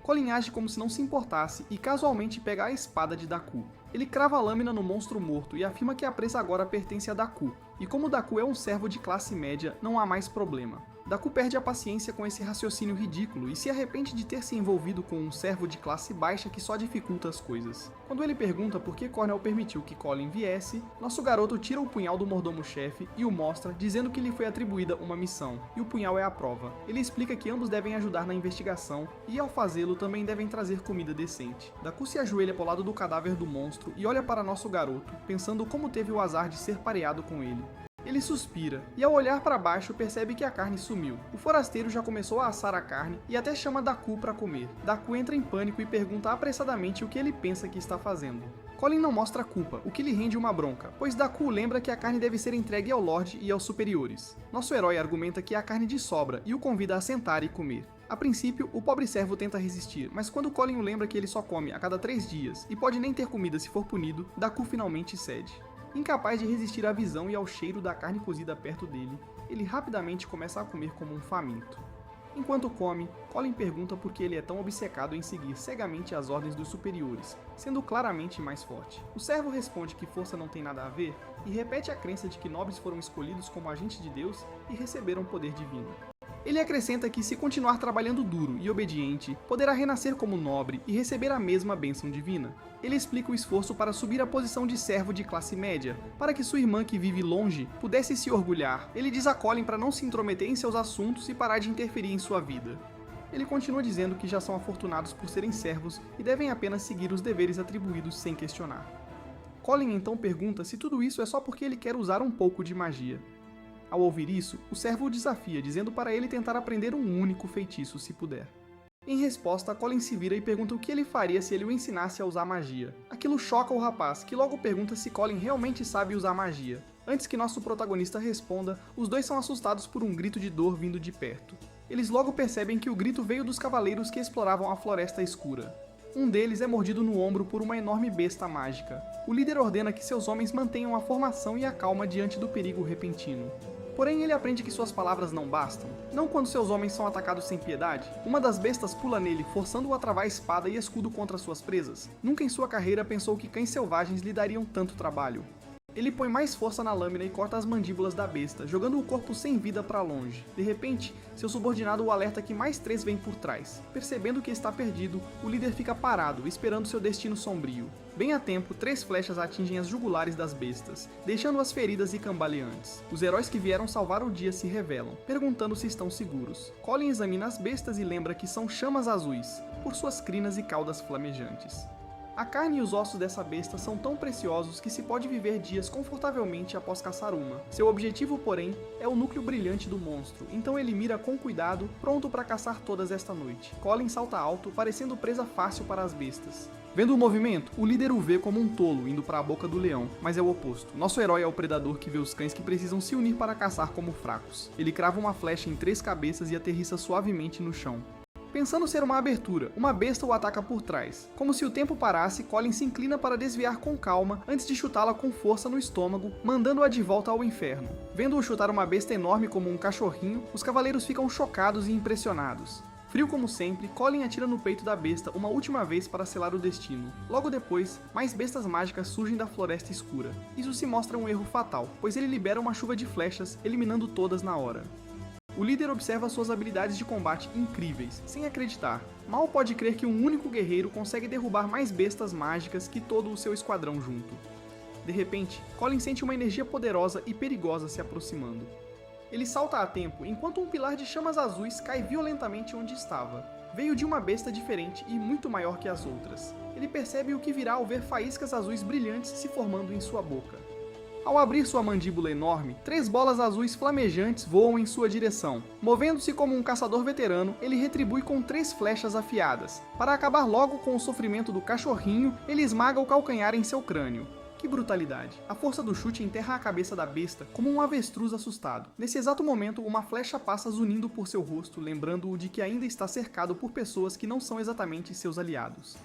Colin age como se não se importasse e casualmente pega a espada de Daku. Ele crava a lâmina no monstro morto e afirma que a presa agora pertence a Daku, e como Daku é um servo de classe média, não há mais problema. Daku perde a paciência com esse raciocínio ridículo e se arrepende de ter se envolvido com um servo de classe baixa que só dificulta as coisas. Quando ele pergunta por que Cornel permitiu que Colin viesse, nosso garoto tira o punhal do mordomo-chefe e o mostra, dizendo que lhe foi atribuída uma missão, e o punhal é a prova. Ele explica que ambos devem ajudar na investigação e, ao fazê-lo, também devem trazer comida decente. Daku se ajoelha ao lado do cadáver do monstro e olha para nosso garoto, pensando como teve o azar de ser pareado com ele. Ele suspira, e ao olhar para baixo percebe que a carne sumiu. O forasteiro já começou a assar a carne e até chama Daku para comer. Daku entra em pânico e pergunta apressadamente o que ele pensa que está fazendo. Colin não mostra culpa, o que lhe rende uma bronca, pois Daku lembra que a carne deve ser entregue ao Lorde e aos superiores. Nosso herói argumenta que há carne de sobra e o convida a sentar e comer. A princípio, o pobre servo tenta resistir, mas quando Colin o lembra que ele só come a cada 3 dias e pode nem ter comida se for punido, Daku finalmente cede. Incapaz de resistir à visão e ao cheiro da carne cozida perto dele, ele rapidamente começa a comer como um faminto. Enquanto come, Colin pergunta por que ele é tão obcecado em seguir cegamente as ordens dos superiores, sendo claramente mais forte. O servo responde que força não tem nada a ver e repete a crença de que nobres foram escolhidos como agentes de Deus e receberam poder divino. Ele acrescenta que, se continuar trabalhando duro e obediente, poderá renascer como nobre e receber a mesma bênção divina. Ele explica o esforço para subir à posição de servo de classe média, para que sua irmã que vive longe pudesse se orgulhar. Ele diz a Colin para não se intrometer em seus assuntos e parar de interferir em sua vida. Ele continua dizendo que já são afortunados por serem servos e devem apenas seguir os deveres atribuídos sem questionar. Colin então pergunta se tudo isso é só porque ele quer usar um pouco de magia. Ao ouvir isso, o servo o desafia, dizendo para ele tentar aprender um único feitiço se puder. Em resposta, Colin se vira e pergunta o que ele faria se ele o ensinasse a usar magia. Aquilo choca o rapaz, que logo pergunta se Colin realmente sabe usar magia. Antes que nosso protagonista responda, os dois são assustados por um grito de dor vindo de perto. Eles logo percebem que o grito veio dos cavaleiros que exploravam a floresta escura. Um deles é mordido no ombro por uma enorme besta mágica. O líder ordena que seus homens mantenham a formação e a calma diante do perigo repentino. Porém, ele aprende que suas palavras não bastam. Não quando seus homens são atacados sem piedade. Uma das bestas pula nele, forçando-o a travar espada e escudo contra suas presas. Nunca em sua carreira pensou que cães selvagens lhe dariam tanto trabalho. Ele põe mais força na lâmina e corta as mandíbulas da besta, jogando o corpo sem vida para longe. De repente, seu subordinado o alerta que mais 3 vêm por trás. Percebendo que está perdido, o líder fica parado, esperando seu destino sombrio. Bem a tempo, 3 flechas atingem as jugulares das bestas, deixando-as feridas e cambaleantes. Os heróis que vieram salvar o dia se revelam, perguntando se estão seguros. Colin examina as bestas e lembra que são chamas azuis, por suas crinas e caudas flamejantes. A carne e os ossos dessa besta são tão preciosos que se pode viver dias confortavelmente após caçar uma. Seu objetivo, porém, é o núcleo brilhante do monstro, então ele mira com cuidado, pronto para caçar todas esta noite. Colin salta alto, parecendo presa fácil para as bestas. Vendo o movimento, o líder o vê como um tolo indo para a boca do leão, mas é o oposto. Nosso herói é o predador que vê os cães que precisam se unir para caçar como fracos. Ele crava uma flecha em 3 cabeças e aterrissa suavemente no chão. Pensando ser uma abertura, uma besta o ataca por trás. Como se o tempo parasse, Colin se inclina para desviar com calma antes de chutá-la com força no estômago, mandando-a de volta ao inferno. Vendo-o chutar uma besta enorme como um cachorrinho, os cavaleiros ficam chocados e impressionados. Frio como sempre, Colin atira no peito da besta uma última vez para selar o destino. Logo depois, mais bestas mágicas surgem da floresta escura. Isso se mostra um erro fatal, pois ele libera uma chuva de flechas, eliminando todas na hora. O líder observa suas habilidades de combate incríveis, sem acreditar. Mal pode crer que um único guerreiro consegue derrubar mais bestas mágicas que todo o seu esquadrão junto. De repente, Colin sente uma energia poderosa e perigosa se aproximando. Ele salta a tempo enquanto um pilar de chamas azuis cai violentamente onde estava. Veio de uma besta diferente e muito maior que as outras. Ele percebe o que virá ao ver faíscas azuis brilhantes se formando em sua boca. Ao abrir sua mandíbula enorme, 3 bolas azuis flamejantes voam em sua direção. Movendo-se como um caçador veterano, ele retribui com 3 flechas afiadas. Para acabar logo com o sofrimento do cachorrinho, ele esmaga o calcanhar em seu crânio. Que brutalidade! A força do chute enterra a cabeça da besta como um avestruz assustado. Nesse exato momento, uma flecha passa zunindo por seu rosto, lembrando-o de que ainda está cercado por pessoas que não são exatamente seus aliados.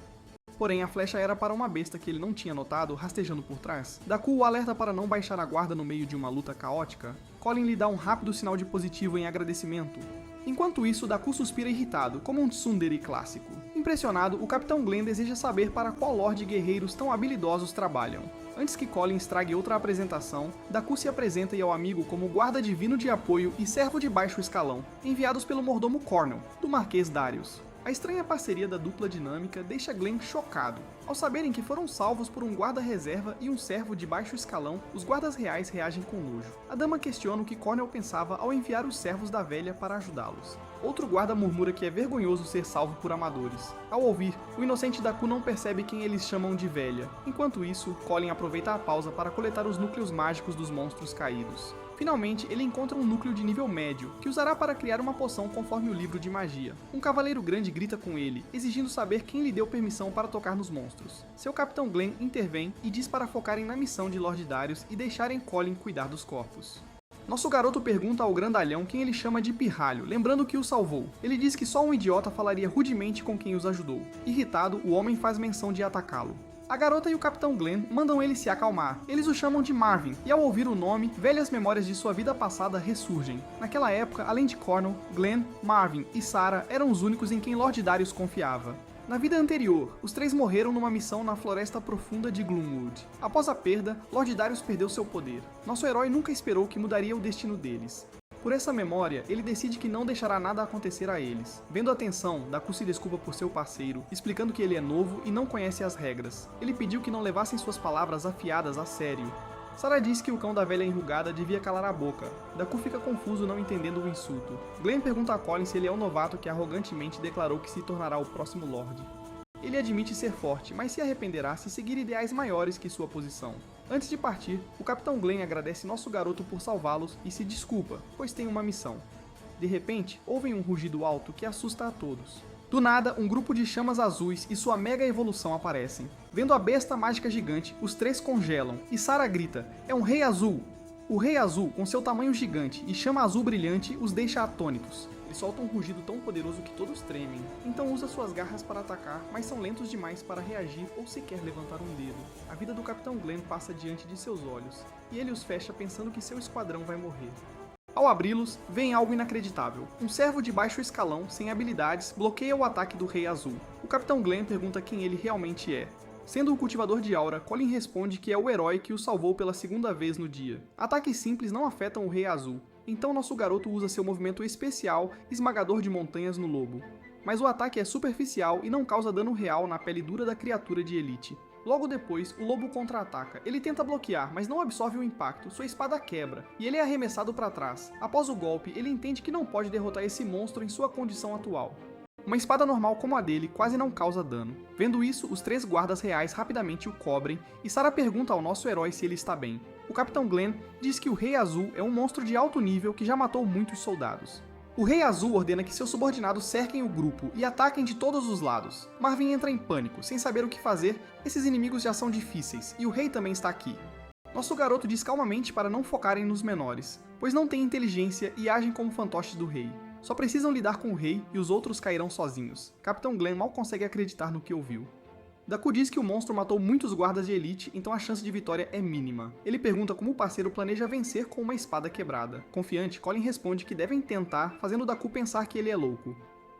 Porém, a flecha era para uma besta que ele não tinha notado, rastejando por trás. Daku o alerta para não baixar a guarda no meio de uma luta caótica. Colin lhe dá um rápido sinal de positivo em agradecimento. Enquanto isso, Daku suspira irritado, como um tsundere clássico. Impressionado, o Capitão Glenn deseja saber para qual lorde guerreiros tão habilidosos trabalham. Antes que Colin estrague outra apresentação, Daku se apresenta e ao amigo como guarda divino de apoio e servo de baixo escalão, enviados pelo mordomo Cornel, do Marquês Darius. A estranha parceria da dupla dinâmica deixa Glenn chocado. Ao saberem que foram salvos por um guarda-reserva e um servo de baixo escalão, os guardas reais reagem com nojo. A dama questiona o que Cornel pensava ao enviar os servos da velha para ajudá-los. Outro guarda murmura que é vergonhoso ser salvo por amadores. Ao ouvir, o inocente Daku não percebe quem eles chamam de velha. Enquanto isso, Colin aproveita a pausa para coletar os núcleos mágicos dos monstros caídos. Finalmente, ele encontra um núcleo de nível médio, que usará para criar uma poção conforme o livro de magia. Um cavaleiro grande grita com ele, exigindo saber quem lhe deu permissão para tocar nos monstros. Seu capitão Glenn intervém e diz para focarem na missão de Lord Darius e deixarem Colin cuidar dos corpos. Nosso garoto pergunta ao grandalhão quem ele chama de pirralho, lembrando que o salvou. Ele diz que só um idiota falaria rudemente com quem os ajudou. Irritado, o homem faz menção de atacá-lo. A garota e o Capitão Glenn mandam ele se acalmar. Eles o chamam de Marvin, e ao ouvir o nome, velhas memórias de sua vida passada ressurgem. Naquela época, além de Cornel, Glenn, Marvin e Sarah eram os únicos em quem Lord Darius confiava. Na vida anterior, os 3 morreram numa missão na floresta profunda de Gloomwood. Após a perda, Lord Darius perdeu seu poder. Nosso herói nunca esperou que mudaria o destino deles. Por essa memória, ele decide que não deixará nada acontecer a eles. Vendo a tensão, Daku se desculpa por seu parceiro, explicando que ele é novo e não conhece as regras. Ele pediu que não levassem suas palavras afiadas a sério. Sarah diz que o cão da velha enrugada devia calar a boca. Daku fica confuso não entendendo o insulto. Glenn pergunta a Colin se ele é o novato que arrogantemente declarou que se tornará o próximo Lorde. Ele admite ser forte, mas se arrependerá se seguir ideais maiores que sua posição. Antes de partir, o Capitão Glenn agradece nosso garoto por salvá-los e se desculpa, pois tem uma missão. De repente, ouvem um rugido alto que assusta a todos. Do nada, um grupo de chamas azuis e sua mega evolução aparecem. Vendo a besta mágica gigante, os 3 congelam, e Sarah grita, é um rei azul! O rei azul, com seu tamanho gigante e chama azul brilhante, os deixa atônitos. Ele solta um rugido tão poderoso que todos tremem, então usa suas garras para atacar, mas são lentos demais para reagir ou sequer levantar um dedo. A vida do Capitão Glenn passa diante de seus olhos, e ele os fecha pensando que seu esquadrão vai morrer. Ao abri-los, vem algo inacreditável. Um servo de baixo escalão, sem habilidades, bloqueia o ataque do Rei Azul. O Capitão Glenn pergunta quem ele realmente é. Sendo o cultivador de aura, Colin responde que é o herói que o salvou pela segunda vez no dia. Ataques simples não afetam o Rei Azul, então nosso garoto usa seu movimento especial, esmagador de montanhas no lobo. Mas o ataque é superficial e não causa dano real na pele dura da criatura de elite. Logo depois, o lobo contra-ataca. Ele tenta bloquear, mas não absorve o impacto, sua espada quebra, e ele é arremessado para trás. Após o golpe, ele entende que não pode derrotar esse monstro em sua condição atual. Uma espada normal como a dele quase não causa dano. Vendo isso, os 3 guardas reais rapidamente o cobrem, e Sarah pergunta ao nosso herói se ele está bem. O Capitão Glenn diz que o Rei Azul é um monstro de alto nível que já matou muitos soldados. O Rei Azul ordena que seus subordinados cerquem o grupo e ataquem de todos os lados. Marvin entra em pânico, sem saber o que fazer, esses inimigos já são difíceis, e o rei também está aqui. Nosso garoto diz calmamente para não focarem nos menores, pois não têm inteligência e agem como fantoches do rei. Só precisam lidar com o rei e os outros cairão sozinhos. Capitão Glenn mal consegue acreditar no que ouviu. Daku diz que o monstro matou muitos guardas de elite, então a chance de vitória é mínima. Ele pergunta como o parceiro planeja vencer com uma espada quebrada. Confiante, Colin responde que devem tentar, fazendo Daku pensar que ele é louco.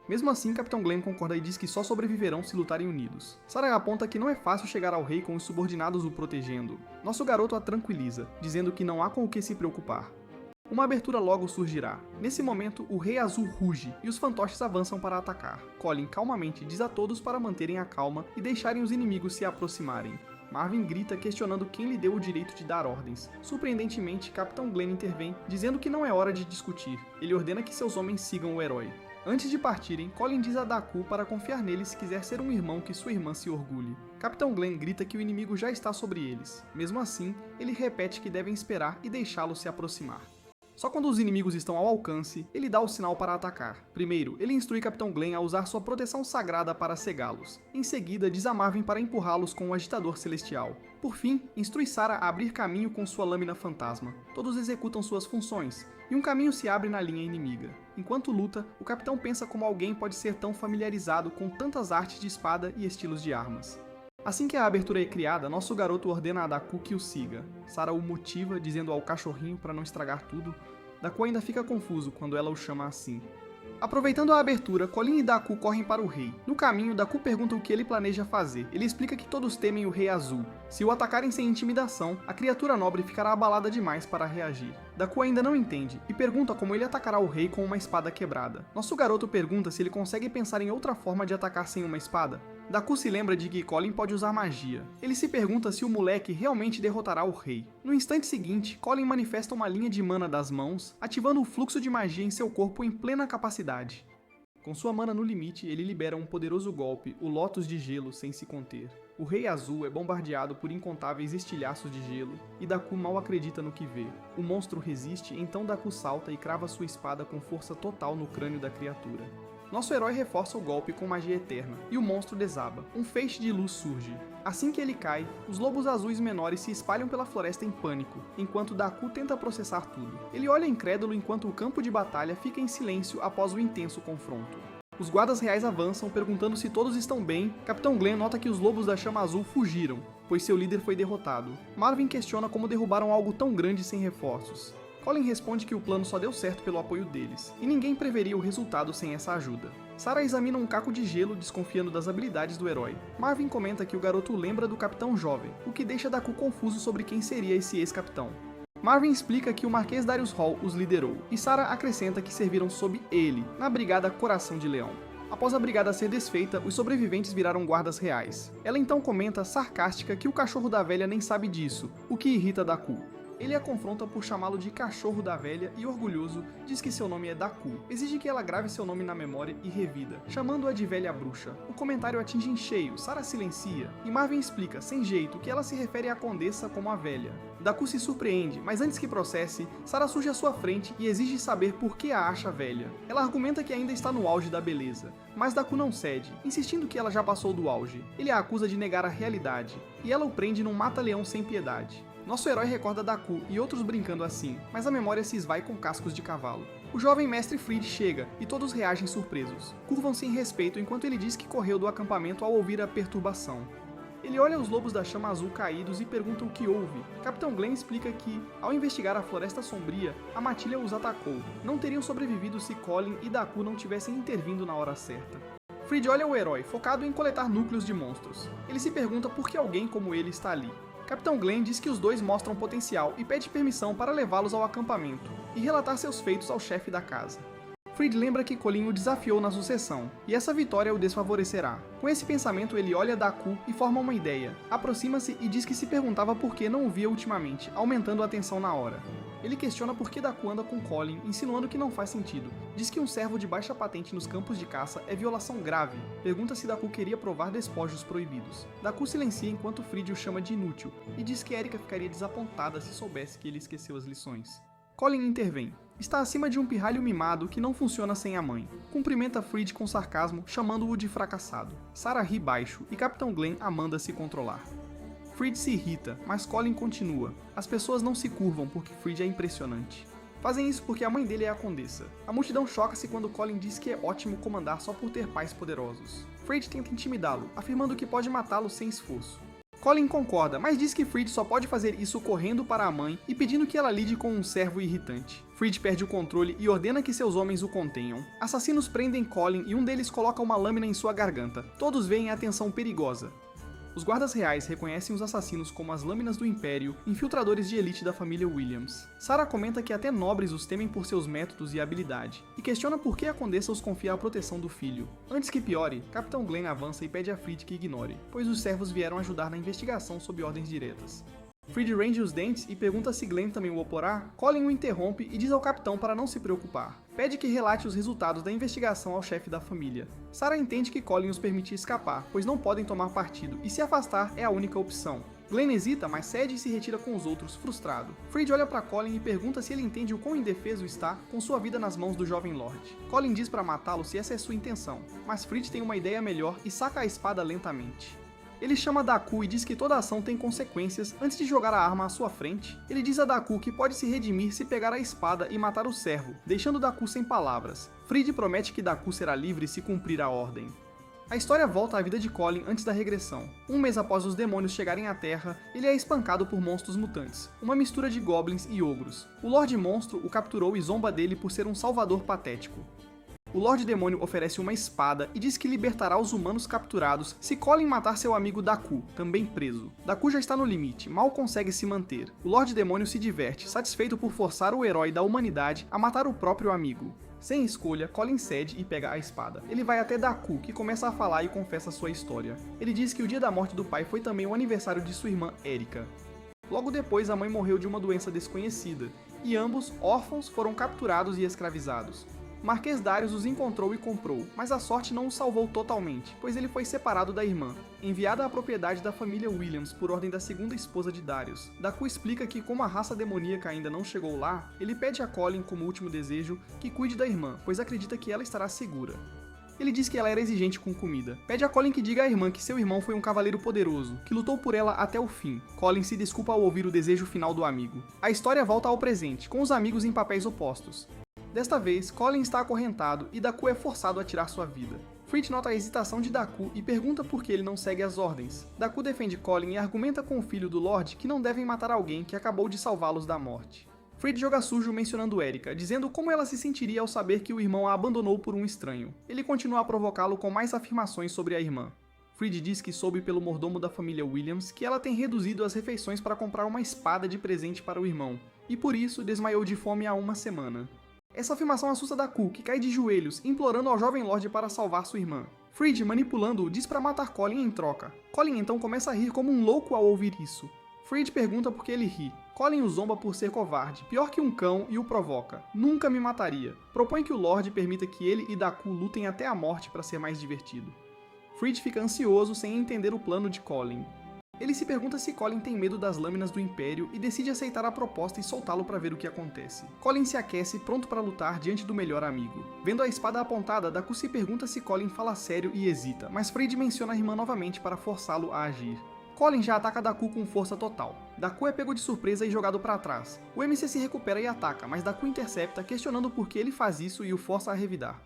Mesmo assim, Capitão Glenn concorda e diz que só sobreviverão se lutarem unidos. Sarah aponta que não é fácil chegar ao rei com os subordinados o protegendo. Nosso garoto a tranquiliza, dizendo que não há com o que se preocupar. Uma abertura logo surgirá. Nesse momento, o Rei Azul ruge e os fantoches avançam para atacar. Colin calmamente diz a todos para manterem a calma e deixarem os inimigos se aproximarem. Marvin grita questionando quem lhe deu o direito de dar ordens. Surpreendentemente, Capitão Glenn intervém, dizendo que não é hora de discutir. Ele ordena que seus homens sigam o herói. Antes de partirem, Colin diz a Daku para confiar nele se quiser ser um irmão que sua irmã se orgulhe. Capitão Glenn grita que o inimigo já está sobre eles. Mesmo assim, ele repete que devem esperar e deixá-lo se aproximar. Só quando os inimigos estão ao alcance, ele dá o sinal para atacar. Primeiro, ele instrui Capitão Glenn a usar sua proteção sagrada para cegá-los. Em seguida, diz a Marvin para empurrá-los com o agitador celestial. Por fim, instrui Sarah a abrir caminho com sua lâmina fantasma. Todos executam suas funções, e um caminho se abre na linha inimiga. Enquanto luta, o capitão pensa como alguém pode ser tão familiarizado com tantas artes de espada e estilos de armas. Assim que a abertura é criada, nosso garoto ordena a Daku que o siga. Sarah o motiva, dizendo ao cachorrinho para não estragar tudo. Daku ainda fica confuso quando ela o chama assim. Aproveitando a abertura, Colin e Daku correm para o rei. No caminho, Daku pergunta o que ele planeja fazer. Ele explica que todos temem o Rei Azul. Se o atacarem sem intimidação, a criatura nobre ficará abalada demais para reagir. Daku ainda não entende, e pergunta como ele atacará o rei com uma espada quebrada. Nosso garoto pergunta se ele consegue pensar em outra forma de atacar sem uma espada. Daku se lembra de que Colin pode usar magia. Ele se pergunta se o moleque realmente derrotará o rei. No instante seguinte, Colin manifesta uma linha de mana das mãos, ativando o fluxo de magia em seu corpo em plena capacidade. Com sua mana no limite, ele libera um poderoso golpe, o Lótus de Gelo, sem se conter. O Rei Azul é bombardeado por incontáveis estilhaços de gelo, e Daku mal acredita no que vê. O monstro resiste, então Daku salta e crava sua espada com força total no crânio da criatura. Nosso herói reforça o golpe com magia eterna, e o monstro desaba. Um feixe de luz surge. Assim que ele cai, os lobos azuis menores se espalham pela floresta em pânico, enquanto Daku tenta processar tudo. Ele olha incrédulo enquanto o campo de batalha fica em silêncio após o intenso confronto. Os guardas reais avançam, perguntando se todos estão bem. Capitão Glenn nota que os lobos da chama azul fugiram, pois seu líder foi derrotado. Marvin questiona como derrubaram algo tão grande sem reforços. Colin responde que o plano só deu certo pelo apoio deles, e ninguém preveria o resultado sem essa ajuda. Sarah examina um caco de gelo, desconfiando das habilidades do herói. Marvin comenta que o garoto lembra do capitão jovem, o que deixa Daku confuso sobre quem seria esse ex-capitão. Marvin explica que o Marquês Darius Hall os liderou, e Sarah acrescenta que serviram sob ele, na Brigada Coração de Leão. Após a brigada ser desfeita, os sobreviventes viraram guardas reais. Ela então comenta, sarcástica, que o cachorro da velha nem sabe disso, o que irrita Daku. Ele a confronta por chamá-lo de cachorro da velha e, orgulhoso, diz que seu nome é Daku. Exige que ela grave seu nome na memória e revida, chamando-a de velha bruxa. O comentário atinge em cheio, Sarah silencia, e Marvin explica, sem jeito, que ela se refere à condessa como a velha. Daku se surpreende, mas antes que processe, Sarah surge à sua frente e exige saber por que a acha velha. Ela argumenta que ainda está no auge da beleza, mas Daku não cede, insistindo que ela já passou do auge. Ele a acusa de negar a realidade, e ela o prende num mata-leão sem piedade. Nosso herói recorda Daku e outros brincando assim, mas a memória se esvai com cascos de cavalo. O jovem mestre Fried chega, e todos reagem surpresos. Curvam-se em respeito enquanto ele diz que correu do acampamento ao ouvir a perturbação. Ele olha os lobos da chama azul caídos e pergunta o que houve. Capitão Glenn explica que, ao investigar a floresta sombria, a matilha os atacou. Não teriam sobrevivido se Colin e Daku não tivessem intervindo na hora certa. Fried olha o herói, focado em coletar núcleos de monstros. Ele se pergunta por que alguém como ele está ali. Capitão Glenn diz que os dois mostram potencial e pede permissão para levá-los ao acampamento e relatar seus feitos ao chefe da casa. Fried lembra que Colin o desafiou na sucessão, e essa vitória o desfavorecerá. Com esse pensamento, ele olha Daku e forma uma ideia. Aproxima-se e diz que se perguntava por que não o via ultimamente, aumentando a tensão na hora. Ele questiona por que Daku anda com Colin, insinuando que não faz sentido. Diz que um servo de baixa patente nos campos de caça é violação grave. Pergunta se Daku queria provar despojos proibidos. Daku silencia enquanto Fried o chama de inútil, e diz que Erika ficaria desapontada se soubesse que ele esqueceu as lições. Colin intervém. Está acima de um pirralho mimado que não funciona sem a mãe. Cumprimenta Fried com sarcasmo, chamando-o de fracassado. Sarah ri baixo, e Capitão Glenn a manda se controlar. Fried se irrita, mas Colin continua. As pessoas não se curvam porque Fried é impressionante. Fazem isso porque a mãe dele é a condessa. A multidão choca-se quando Colin diz que é ótimo comandar só por ter pais poderosos. Fried tenta intimidá-lo, afirmando que pode matá-lo sem esforço. Colin concorda, mas diz que Fried só pode fazer isso correndo para a mãe e pedindo que ela lide com um servo irritante. Fried perde o controle e ordena que seus homens o contenham. Assassinos prendem Colin e um deles coloca uma lâmina em sua garganta. Todos veem a tensão perigosa. Os guardas reais reconhecem os assassinos como as lâminas do Império, infiltradores de elite da família Williams. Sarah comenta que até nobres os temem por seus métodos e habilidade, e questiona por que a condessa os confia a proteção do filho. Antes que piore, Capitão Glenn avança e pede a Fried que ignore, pois os servos vieram ajudar na investigação sob ordens diretas. Fried range os dentes e pergunta se Glenn também o oporá. Colin o interrompe e diz ao capitão para não se preocupar. Pede que relate os resultados da investigação ao chefe da família. Sarah entende que Colin os permite escapar, pois não podem tomar partido, e se afastar é a única opção. Glenn hesita, mas cede e se retira com os outros, frustrado. Fried olha para Colin e pergunta se ele entende o quão indefeso está com sua vida nas mãos do jovem Lord. Colin diz para matá-lo se essa é sua intenção, mas Fried tem uma ideia melhor e saca a espada lentamente. Ele chama Daku e diz que toda ação tem consequências antes de jogar a arma à sua frente. Ele diz a Daku que pode se redimir se pegar a espada e matar o servo, deixando Daku sem palavras. Fried promete que Daku será livre se cumprir a ordem. A história volta à vida de Colin antes da regressão. Um mês após os demônios chegarem à Terra, ele é espancado por monstros mutantes, uma mistura de goblins e ogros. O Lorde Monstro o capturou e zomba dele por ser um salvador patético. O Lorde Demônio oferece uma espada e diz que libertará os humanos capturados se Colin matar seu amigo Daku, também preso. Daku já está no limite, mal consegue se manter. O Lorde Demônio se diverte, satisfeito por forçar o herói da humanidade a matar o próprio amigo. Sem escolha, Colin cede e pega a espada. Ele vai até Daku, que começa a falar e confessa sua história. Ele diz que o dia da morte do pai foi também o aniversário de sua irmã Erika. Logo depois, a mãe morreu de uma doença desconhecida, e ambos, órfãos, foram capturados e escravizados. Marquês Darius os encontrou e comprou, mas a sorte não o salvou totalmente, pois ele foi separado da irmã. Enviada à propriedade da família Williams por ordem da segunda esposa de Darius, Daku explica que como a raça demoníaca ainda não chegou lá, ele pede a Colin como último desejo que cuide da irmã, pois acredita que ela estará segura. Ele diz que ela era exigente com comida. Pede a Colin que diga à irmã que seu irmão foi um cavaleiro poderoso, que lutou por ela até o fim. Colin se desculpa ao ouvir o desejo final do amigo. A história volta ao presente, com os amigos em papéis opostos. Desta vez, Colin está acorrentado e Daku é forçado a tirar sua vida. Fried nota a hesitação de Daku e pergunta por que ele não segue as ordens. Daku defende Colin e argumenta com o filho do Lorde que não devem matar alguém que acabou de salvá-los da morte. Fried joga sujo mencionando Erika, dizendo como ela se sentiria ao saber que o irmão a abandonou por um estranho. Ele continua a provocá-lo com mais afirmações sobre a irmã. Fried diz que soube pelo mordomo da família Williams que ela tem reduzido as refeições para comprar uma espada de presente para o irmão, e por isso desmaiou de fome há uma semana. Essa afirmação assusta Daku, que cai de joelhos, implorando ao jovem Lorde para salvar sua irmã. Fried, manipulando-o, diz para matar Colin em troca. Colin então começa a rir como um louco ao ouvir isso. Fried pergunta por que ele ri. Colin o zomba por ser covarde, pior que um cão, e o provoca. Nunca me mataria. Propõe que o Lorde permita que ele e Daku lutem até a morte para ser mais divertido. Fried fica ansioso sem entender o plano de Colin. Ele se pergunta se Colin tem medo das lâminas do Império e decide aceitar a proposta e soltá-lo para ver o que acontece. Colin se aquece, pronto para lutar diante do melhor amigo. Vendo a espada apontada, Daku se pergunta se Colin fala sério e hesita, mas Fried menciona a irmã novamente para forçá-lo a agir. Colin já ataca Daku com força total. Daku é pego de surpresa e jogado para trás. O MC se recupera e ataca, mas Daku intercepta, questionando por que ele faz isso e o força a revidar.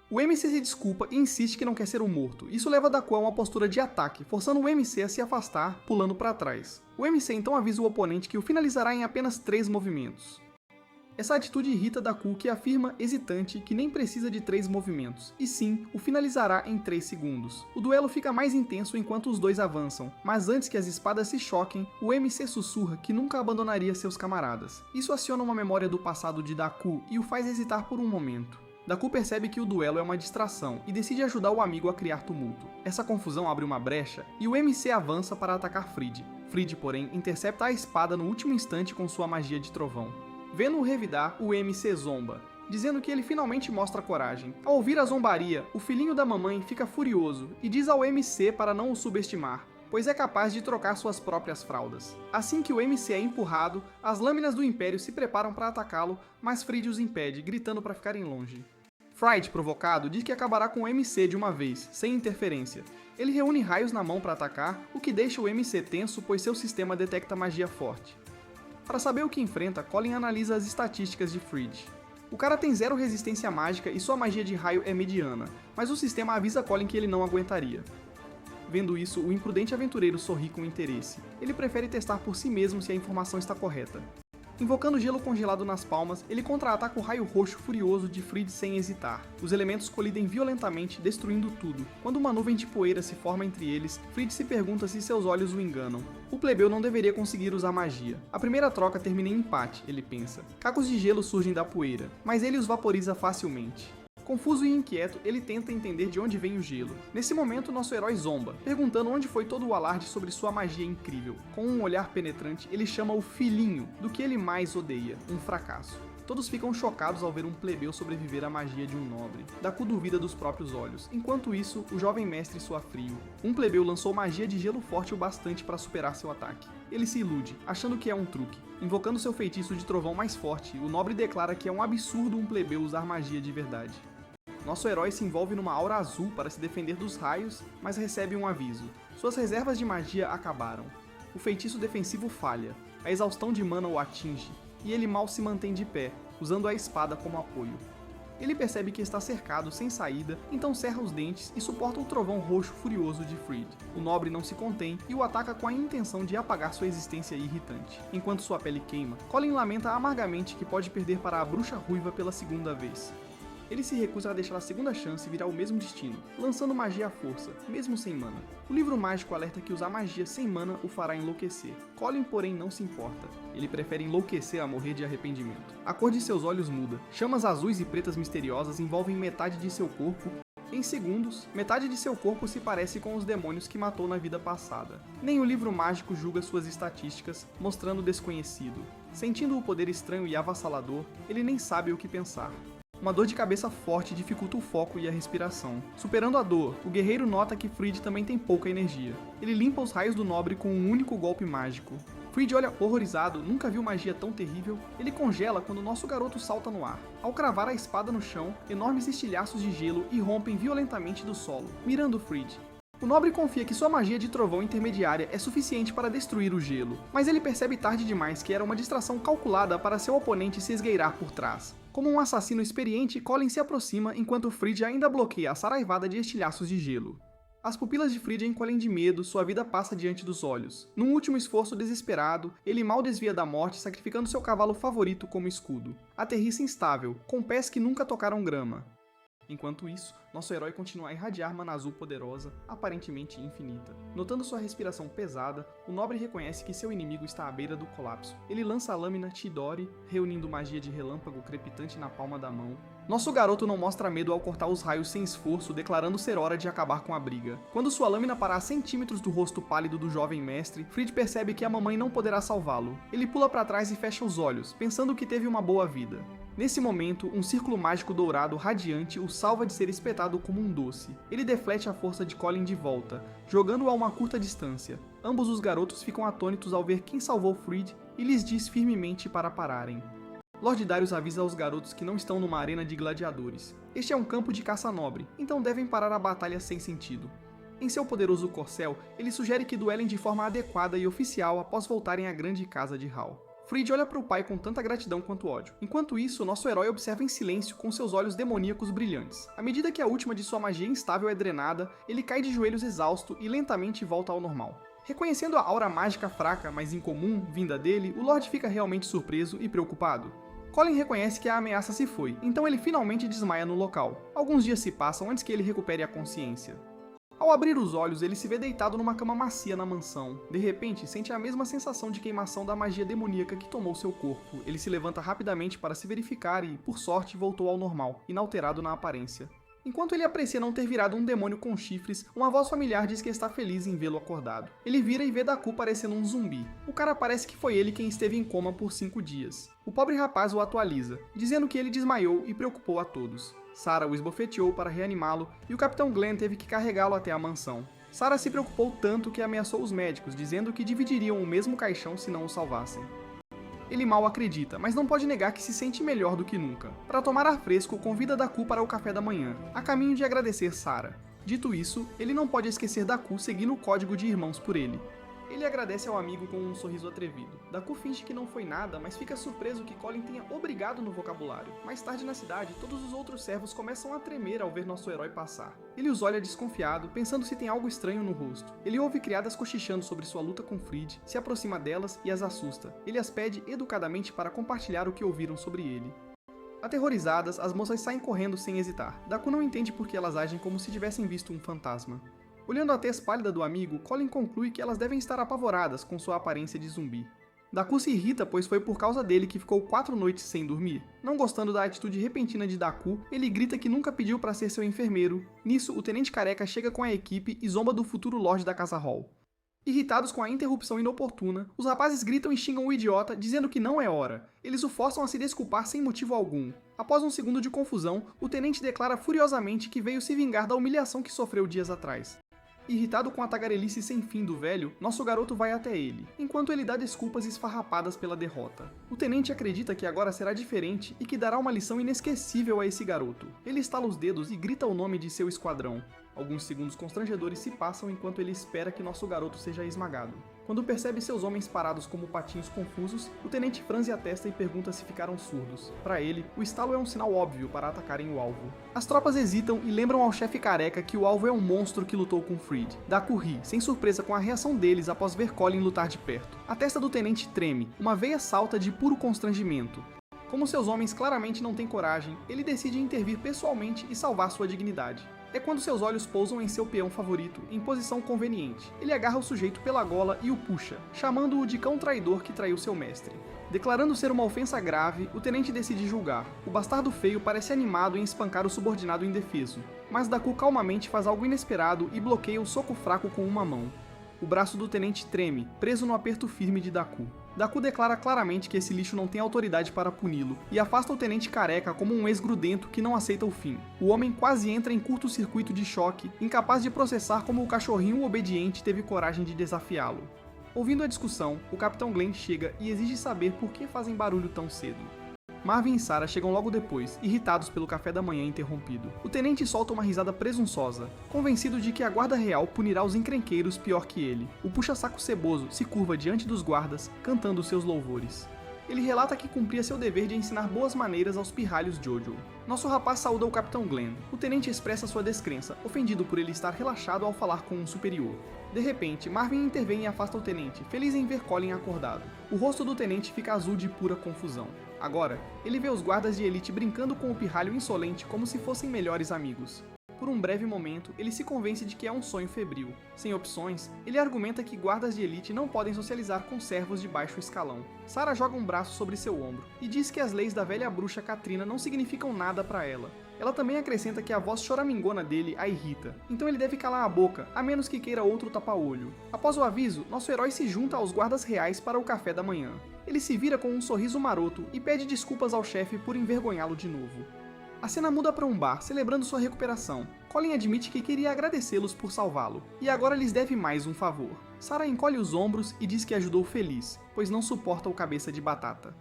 O MC se desculpa e insiste que não quer ser um morto. Isso leva Daku a uma postura de ataque, forçando o MC a se afastar, pulando para trás. O MC então avisa o oponente que o finalizará em apenas 3 movimentos. Essa atitude irrita Deku, que afirma, hesitante, que nem precisa de 3 movimentos, e sim, o finalizará em 3 segundos. O duelo fica mais intenso enquanto os dois avançam, mas antes que as espadas se choquem, o MC sussurra que nunca abandonaria seus camaradas. Isso aciona uma memória do passado de Deku e o faz hesitar por um momento. Deku percebe que o duelo é uma distração e decide ajudar o amigo a criar tumulto. Essa confusão abre uma brecha e o MC avança para atacar Fridd. Fridd, porém, intercepta a espada no último instante com sua magia de trovão. Vendo-o revidar, o MC zomba, dizendo que ele finalmente mostra coragem. Ao ouvir a zombaria, o filhinho da mamãe fica furioso e diz ao MC para não o subestimar, pois é capaz de trocar suas próprias fraldas. Assim que o MC é empurrado, as lâminas do Império se preparam para atacá-lo, mas Fridd os impede, gritando para ficarem longe. Fright, provocado, diz que acabará com o MC de uma vez, sem interferência. Ele reúne raios na mão para atacar, o que deixa o MC tenso, pois seu sistema detecta magia forte. Para saber o que enfrenta, Colin analisa as estatísticas de Fridd. O cara tem 0 resistência mágica e sua magia de raio é mediana, mas o sistema avisa Colin que ele não aguentaria. Vendo isso, o imprudente aventureiro sorri com interesse. Ele prefere testar por si mesmo se a informação está correta. Invocando gelo congelado nas palmas, ele contra-ataca o raio roxo furioso de Fridd sem hesitar. Os elementos colidem violentamente, destruindo tudo. Quando uma nuvem de poeira se forma entre eles, Fridd se pergunta se seus olhos o enganam. O plebeu não deveria conseguir usar magia. A primeira troca termina em empate, ele pensa. Cacos de gelo surgem da poeira, mas ele os vaporiza facilmente. Confuso e inquieto, ele tenta entender de onde vem o gelo. Nesse momento, nosso herói zomba, perguntando onde foi todo o alarde sobre sua magia incrível. Com um olhar penetrante, ele chama o filhinho do que ele mais odeia, um fracasso. Todos ficam chocados ao ver um plebeu sobreviver à magia de um nobre. Deku duvida dos próprios olhos. Enquanto isso, o jovem mestre soa frio. Um plebeu lançou magia de gelo forte o bastante para superar seu ataque. Ele se ilude, achando que é um truque. Invocando seu feitiço de trovão mais forte, o nobre declara que é um absurdo um plebeu usar magia de verdade. Nosso herói se envolve numa aura azul para se defender dos raios, mas recebe um aviso. Suas reservas de magia acabaram. O feitiço defensivo falha, a exaustão de mana o atinge, e ele mal se mantém de pé, usando a espada como apoio. Ele percebe que está cercado, sem saída, então cerra os dentes e suporta o trovão roxo furioso de Fridd. O nobre não se contém e o ataca com a intenção de apagar sua existência irritante. Enquanto sua pele queima, Colin lamenta amargamente que pode perder para a bruxa ruiva pela segunda vez. Ele se recusa a deixar a segunda chance virar o mesmo destino, lançando magia à força, mesmo sem mana. O livro mágico alerta que usar magia sem mana o fará enlouquecer. Colin, porém, não se importa. Ele prefere enlouquecer a morrer de arrependimento. A cor de seus olhos muda. Chamas azuis e pretas misteriosas envolvem metade de seu corpo. Em segundos, metade de seu corpo se parece com os demônios que matou na vida passada. Nem o livro mágico julga suas estatísticas, mostrando desconhecido. Sentindo o poder estranho e avassalador, ele nem sabe o que pensar. Uma dor de cabeça forte dificulta o foco e a respiração. Superando a dor, o guerreiro nota que Fridd também tem pouca energia. Ele limpa os raios do nobre com um único golpe mágico. Fridd olha horrorizado, nunca viu magia tão terrível. Ele congela quando nosso garoto salta no ar. Ao cravar a espada no chão, enormes estilhaços de gelo irrompem violentamente do solo, mirando Fridd. O nobre confia que sua magia de trovão intermediária é suficiente para destruir o gelo, mas ele percebe tarde demais que era uma distração calculada para seu oponente se esgueirar por trás. Como um assassino experiente, Colin se aproxima enquanto Fridd ainda bloqueia a saraivada de estilhaços de gelo. As pupilas de Fridd encolhem de medo, sua vida passa diante dos olhos. Num último esforço desesperado, ele mal desvia da morte, sacrificando seu cavalo favorito como escudo. Aterrissa instável, com pés que nunca tocaram grama. Enquanto isso, nosso herói continua a irradiar mana azul poderosa, aparentemente infinita. Notando sua respiração pesada, o nobre reconhece que seu inimigo está à beira do colapso. Ele lança a lâmina Chidori, reunindo magia de relâmpago crepitante na palma da mão. Nosso garoto não mostra medo ao cortar os raios sem esforço, declarando ser hora de acabar com a briga. Quando sua lâmina parar a centímetros do rosto pálido do jovem mestre, Fridd percebe que a mamãe não poderá salvá-lo. Ele pula para trás e fecha os olhos, pensando que teve uma boa vida. Nesse momento, um círculo mágico dourado radiante o salva de ser espetado como um doce. Ele deflete a força de Colin de volta, jogando-o a uma curta distância. Ambos os garotos ficam atônitos ao ver quem salvou Fridd e lhes diz firmemente para pararem. Lord Darius avisa aos garotos que não estão numa arena de gladiadores. Este é um campo de caça nobre, então devem parar a batalha sem sentido. Em seu poderoso corcel, ele sugere que duelem de forma adequada e oficial após voltarem à grande casa de Hal. Fridd olha para o pai com tanta gratidão quanto ódio. Enquanto isso, nosso herói observa em silêncio com seus olhos demoníacos brilhantes. À medida que a última de sua magia instável é drenada, ele cai de joelhos exausto e lentamente volta ao normal. Reconhecendo a aura mágica fraca, mas incomum, vinda dele, o Lorde fica realmente surpreso e preocupado. Colin reconhece que a ameaça se foi, então ele finalmente desmaia no local. Alguns dias se passam antes que ele recupere a consciência. Ao abrir os olhos, ele se vê deitado numa cama macia na mansão. De repente, sente a mesma sensação de queimação da magia demoníaca que tomou seu corpo. Ele se levanta rapidamente para se verificar e, por sorte, voltou ao normal, inalterado na aparência. Enquanto ele aprecia não ter virado um demônio com chifres, uma voz familiar diz que está feliz em vê-lo acordado. Ele vira e vê Daku parecendo um zumbi. O cara parece que foi ele quem esteve em coma por 5 dias. O pobre rapaz o atualiza, dizendo que ele desmaiou e preocupou a todos. Sarah o esbofeteou para reanimá-lo e o Capitão Glenn teve que carregá-lo até a mansão. Sarah se preocupou tanto que ameaçou os médicos, dizendo que dividiriam o mesmo caixão se não o salvassem. Ele mal acredita, mas não pode negar que se sente melhor do que nunca. Para tomar ar fresco, convida Daku para o café da manhã, a caminho de agradecer Sarah. Dito isso, ele não pode esquecer Daku seguindo o código de irmãos por ele. Ele agradece ao amigo com um sorriso atrevido. Daku finge que não foi nada, mas fica surpreso que Colin tenha obrigado no vocabulário. Mais tarde na cidade, todos os outros servos começam a tremer ao ver nosso herói passar. Ele os olha desconfiado, pensando se tem algo estranho no rosto. Ele ouve criadas cochichando sobre sua luta com Fried, se aproxima delas e as assusta. Ele as pede educadamente para compartilhar o que ouviram sobre ele. Aterrorizadas, as moças saem correndo sem hesitar. Daku não entende por que elas agem como se tivessem visto um fantasma. Olhando a tez pálida do amigo, Colin conclui que elas devem estar apavoradas com sua aparência de zumbi. Daku se irrita, pois foi por causa dele que ficou 4 noites sem dormir. Não gostando da atitude repentina de Daku, ele grita que nunca pediu para ser seu enfermeiro. Nisso, o Tenente Careca chega com a equipe e zomba do futuro Lorde da Casa Hall. Irritados com a interrupção inoportuna, os rapazes gritam e xingam o idiota, dizendo que não é hora. Eles o forçam a se desculpar sem motivo algum. Após um segundo de confusão, o tenente declara furiosamente que veio se vingar da humilhação que sofreu dias atrás. Irritado com a tagarelice sem fim do velho, nosso garoto vai até ele, enquanto ele dá desculpas esfarrapadas pela derrota. O tenente acredita que agora será diferente e que dará uma lição inesquecível a esse garoto. Ele estala os dedos e grita o nome de seu esquadrão. Alguns segundos constrangedores se passam enquanto ele espera que nosso garoto seja esmagado. Quando percebe seus homens parados como patinhos confusos, o tenente franze a testa e pergunta se ficaram surdos. Para ele, o estalo é um sinal óbvio para atacarem o alvo. As tropas hesitam e lembram ao chefe careca que o alvo é um monstro que lutou com Fried. Daku ri, sem surpresa com a reação deles após ver Colin lutar de perto. A testa do tenente treme, uma veia salta de puro constrangimento. Como seus homens claramente não têm coragem, ele decide intervir pessoalmente e salvar sua dignidade. É quando seus olhos pousam em seu peão favorito, em posição conveniente. Ele agarra o sujeito pela gola e o puxa, chamando-o de cão traidor que traiu seu mestre. Declarando ser uma ofensa grave, o tenente decide julgar. O bastardo feio parece animado em espancar o subordinado indefeso, mas Daku calmamente faz algo inesperado e bloqueia o soco fraco com uma mão. O braço do tenente treme, preso no aperto firme de Daku. Daku declara claramente que esse lixo não tem autoridade para puni-lo, e afasta o tenente careca como um ex-grudento que não aceita o fim. O homem quase entra em curto-circuito de choque, incapaz de processar como o cachorrinho obediente teve coragem de desafiá-lo. Ouvindo a discussão, o Capitão Glenn chega e exige saber por que fazem barulho tão cedo. Marvin e Sarah chegam logo depois, irritados pelo café da manhã interrompido. O tenente solta uma risada presunçosa, convencido de que a guarda real punirá os encrenqueiros pior que ele. O puxa-saco ceboso se curva diante dos guardas, cantando seus louvores. Ele relata que cumpria seu dever de ensinar boas maneiras aos pirralhos Jojo. Nosso rapaz saúda o Capitão Glenn. O tenente expressa sua descrença, ofendido por ele estar relaxado ao falar com um superior. De repente, Marvin intervém e afasta o tenente, feliz em ver Colin acordado. O rosto do tenente fica azul de pura confusão. Agora, ele vê os guardas de elite brincando com o pirralho insolente como se fossem melhores amigos. Por um breve momento, ele se convence de que é um sonho febril. Sem opções, ele argumenta que guardas de elite não podem socializar com servos de baixo escalão. Sarah joga um braço sobre seu ombro e diz que as leis da velha bruxa Katrina não significam nada para ela. Ela também acrescenta que a voz choramingona dele a irrita, então ele deve calar a boca, a menos que queira outro tapa-olho. Após o aviso, nosso herói se junta aos guardas reais para o café da manhã. Ele se vira com um sorriso maroto e pede desculpas ao chefe por envergonhá-lo de novo. A cena muda para um bar, celebrando sua recuperação. Colin admite que queria agradecê-los por salvá-lo, e agora lhes deve mais um favor. Sarah encolhe os ombros e diz que ajudou feliz, pois não suporta o cabeça de batata.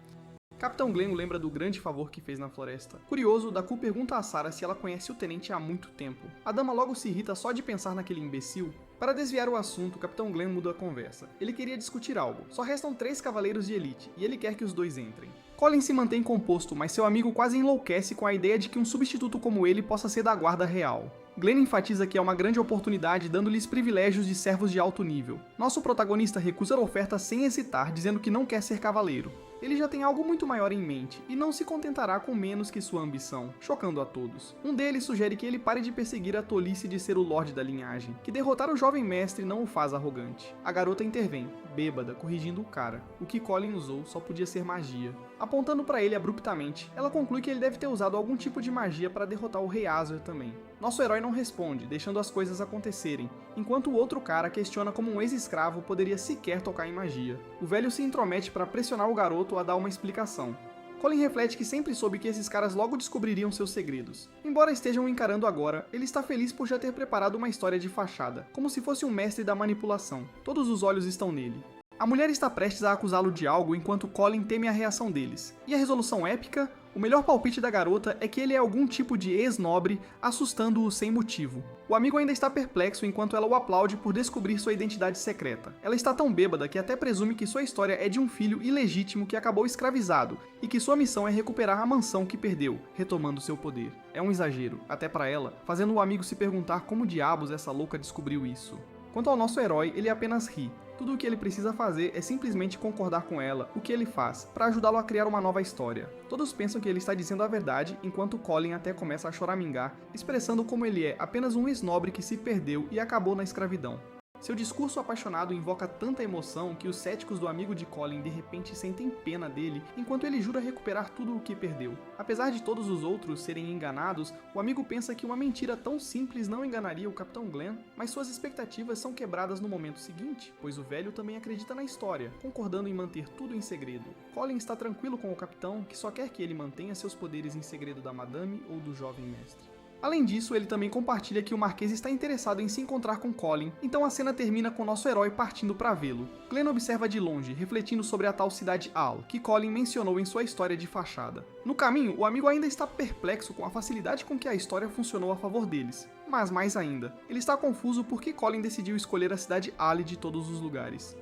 Capitão Glenn lembra do grande favor que fez na floresta. Curioso, Daku pergunta a Sarah se ela conhece o tenente há muito tempo. A dama logo se irrita só de pensar naquele imbecil. Para desviar o assunto, o Capitão Glenn muda a conversa. Ele queria discutir algo. Só restam 3 cavaleiros de elite, e ele quer que os 2 entrem. Colin se mantém composto, mas seu amigo quase enlouquece com a ideia de que um substituto como ele possa ser da guarda real. Glenn enfatiza que é uma grande oportunidade, dando-lhes privilégios de servos de alto nível. Nosso protagonista recusa a oferta sem hesitar, dizendo que não quer ser cavaleiro. ele já tem algo muito maior em mente e não se contentará com menos que sua ambição, chocando a todos. Um deles sugere que ele pare de perseguir a tolice de ser o Lorde da linhagem, que derrotar o jovem mestre não o faz arrogante. A garota intervém, bêbada, corrigindo o cara. O que Colin usou só podia ser magia. Apontando para ele abruptamente, ela conclui que ele deve ter usado algum tipo de magia para derrotar o Rei Azur também. Nosso herói não responde, deixando as coisas acontecerem, enquanto o outro cara questiona como um ex-escravo poderia sequer tocar em magia. O velho se intromete para pressionar o garoto a dar uma explicação. Colin reflete que sempre soube que esses caras logo descobririam seus segredos. Embora estejam o encarando agora, ele está feliz por já ter preparado uma história de fachada, como se fosse um mestre da manipulação. Todos os olhos estão nele. A mulher está prestes a acusá-lo de algo enquanto Colin teme a reação deles. E a resolução épica? O melhor palpite da garota é que ele é algum tipo de ex-nobre, assustando-o sem motivo. O amigo ainda está perplexo enquanto ela o aplaude por descobrir sua identidade secreta. Ela está tão bêbada que até presume que sua história é de um filho ilegítimo que acabou escravizado e que sua missão é recuperar a mansão que perdeu, retomando seu poder. É um exagero, até para ela, fazendo o amigo se perguntar como diabos essa louca descobriu isso. Quanto ao nosso herói, ele apenas ri. Tudo o que ele precisa fazer é simplesmente concordar com ela, o que ele faz, para ajudá-lo a criar uma nova história. Todos pensam que ele está dizendo a verdade, enquanto Colin até começa a choramingar, expressando como ele é apenas um ex-nobre que se perdeu e acabou na escravidão. Seu discurso apaixonado invoca tanta emoção que os céticos do amigo de Colin de repente sentem pena dele, enquanto ele jura recuperar tudo o que perdeu. Apesar de todos os outros serem enganados, o amigo pensa que uma mentira tão simples não enganaria o Capitão Glenn, mas suas expectativas são quebradas no momento seguinte, pois o velho também acredita na história, concordando em manter tudo em segredo. Colin está tranquilo com o capitão, que só quer que ele mantenha seus poderes em segredo da Madame ou do jovem mestre. Além disso, ele também compartilha que o Marquês está interessado em se encontrar com Colin, então a cena termina com nosso herói partindo para vê-lo. Glenn observa de longe, refletindo sobre a tal cidade Al, que Colin mencionou em sua história de fachada. No caminho, o amigo ainda está perplexo com a facilidade com que a história funcionou a favor deles. Mas mais ainda, ele está confuso por que Colin decidiu escolher a cidade Ali de todos os lugares.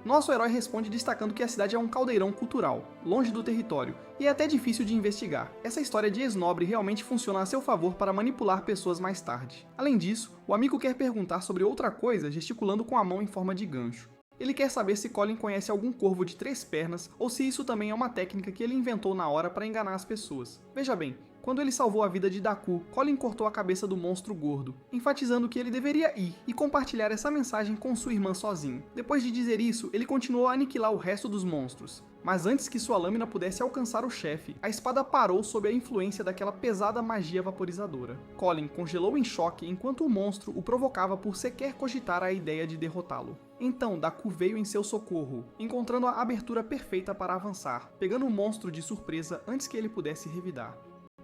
Nosso herói responde destacando que a cidade é um caldeirão cultural, longe do território, e é até difícil de investigar. Essa história de ex-nobre realmente funciona a seu favor para manipular pessoas mais tarde. Além disso, o amigo quer perguntar sobre outra coisa gesticulando com a mão em forma de gancho. Ele quer saber se Colin conhece algum corvo de 3 pernas ou se isso também é uma técnica que ele inventou na hora para enganar as pessoas. Veja bem, quando ele salvou a vida de Daku, Colin cortou a cabeça do monstro gordo, enfatizando que ele deveria ir e compartilhar essa mensagem com sua irmã sozinho. Depois de dizer isso, ele continuou a aniquilar o resto dos monstros. Mas antes que sua lâmina pudesse alcançar o chefe, a espada parou sob a influência daquela pesada magia vaporizadora. Colin congelou em choque enquanto o monstro o provocava por sequer cogitar a ideia de derrotá-lo. Então Daku veio em seu socorro, encontrando a abertura perfeita para avançar, pegando o monstro de surpresa antes que ele pudesse revidar.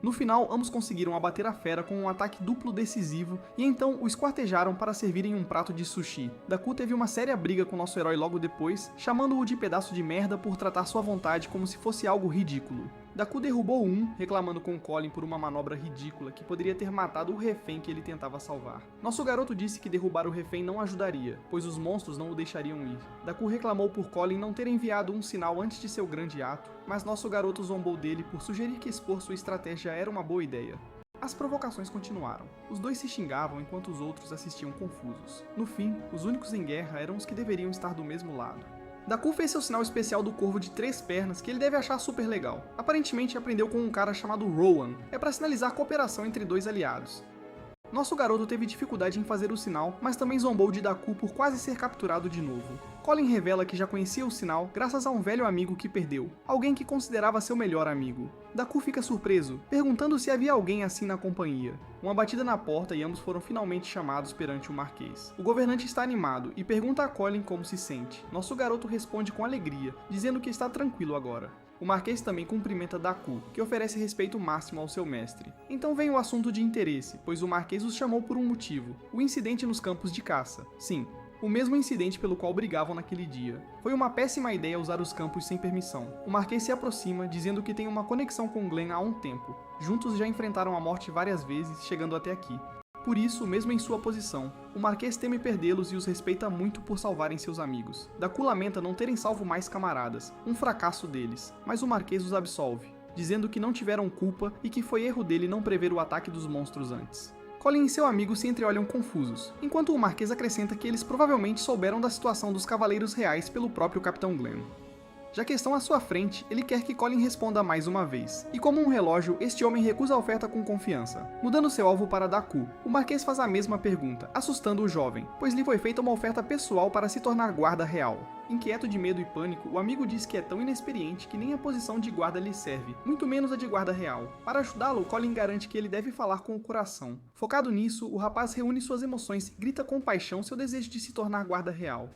No final, ambos conseguiram abater a fera com um ataque duplo decisivo e então o esquartejaram para servir em um prato de sushi. Daku teve uma séria briga com nosso herói logo depois, chamando-o de pedaço de merda por tratar sua vontade como se fosse algo ridículo. Daku derrubou um, reclamando com Colin por uma manobra ridícula que poderia ter matado o refém que ele tentava salvar. Nosso garoto disse que derrubar o refém não ajudaria, pois os monstros não o deixariam ir. Daku reclamou por Colin não ter enviado um sinal antes de seu grande ato, mas nosso garoto zombou dele por sugerir que expor sua estratégia era uma boa ideia. As provocações continuaram. Os dois se xingavam enquanto os outros assistiam confusos. No fim, os únicos em guerra eram os que deveriam estar do mesmo lado. Daku fez seu sinal especial do corvo de 3 pernas que ele deve achar super legal. Aparentemente aprendeu com um cara chamado Rowan. É para sinalizar cooperação entre dois aliados. Nosso garoto teve dificuldade em fazer o sinal, mas também zombou de Daku por quase ser capturado de novo. Colin revela que já conhecia o sinal graças a um velho amigo que perdeu, alguém que considerava seu melhor amigo. Daku fica surpreso, perguntando se havia alguém assim na companhia. Uma batida na porta e ambos foram finalmente chamados perante o Marquês. O governante está animado e pergunta a Colin como se sente. Nosso garoto responde com alegria, dizendo que está tranquilo agora. O Marquês também cumprimenta Daku, que oferece respeito máximo ao seu mestre. Então vem o assunto de interesse, pois o Marquês os chamou por um motivo: o incidente nos campos de caça. Sim, o mesmo incidente pelo qual brigavam naquele dia. Foi uma péssima ideia usar os campos sem permissão. O Marquês se aproxima, dizendo que tem uma conexão com Glenn há um tempo. Juntos já enfrentaram a morte várias vezes, chegando até aqui. Por isso, mesmo em sua posição, o Marquês teme perdê-los e os respeita muito por salvarem seus amigos. Daku lamenta não terem salvo mais camaradas, um fracasso deles, mas o Marquês os absolve, dizendo que não tiveram culpa e que foi erro dele não prever o ataque dos monstros antes. Colin e seu amigo se entreolham confusos, enquanto o Marquês acrescenta que eles provavelmente souberam da situação dos Cavaleiros Reais pelo próprio Capitão Glenn. Já que estão à sua frente, ele quer que Colin responda mais uma vez. E como um relógio, este homem recusa a oferta com confiança, mudando seu alvo para Daku. O Marquês faz a mesma pergunta, assustando o jovem, pois lhe foi feita uma oferta pessoal para se tornar guarda real. Inquieto de medo e pânico, o amigo diz que é tão inexperiente que nem a posição de guarda lhe serve, muito menos a de guarda real. Para ajudá-lo, Colin garante que ele deve falar com o coração. Focado nisso, o rapaz reúne suas emoções e grita com paixão seu desejo de se tornar guarda real.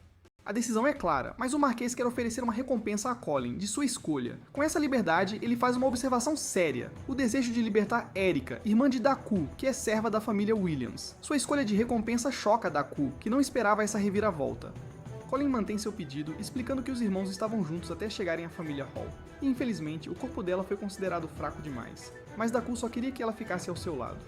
A decisão é clara, mas o Marquês quer oferecer uma recompensa a Colin, de sua escolha. Com essa liberdade, ele faz uma observação séria, o desejo de libertar Erika, irmã de Daku, que é serva da família Williams. Sua escolha de recompensa choca Daku, que não esperava essa reviravolta. Colin mantém seu pedido, explicando que os irmãos estavam juntos até chegarem à família Hall. E infelizmente, o corpo dela foi considerado fraco demais, mas Daku só queria que ela ficasse ao seu lado.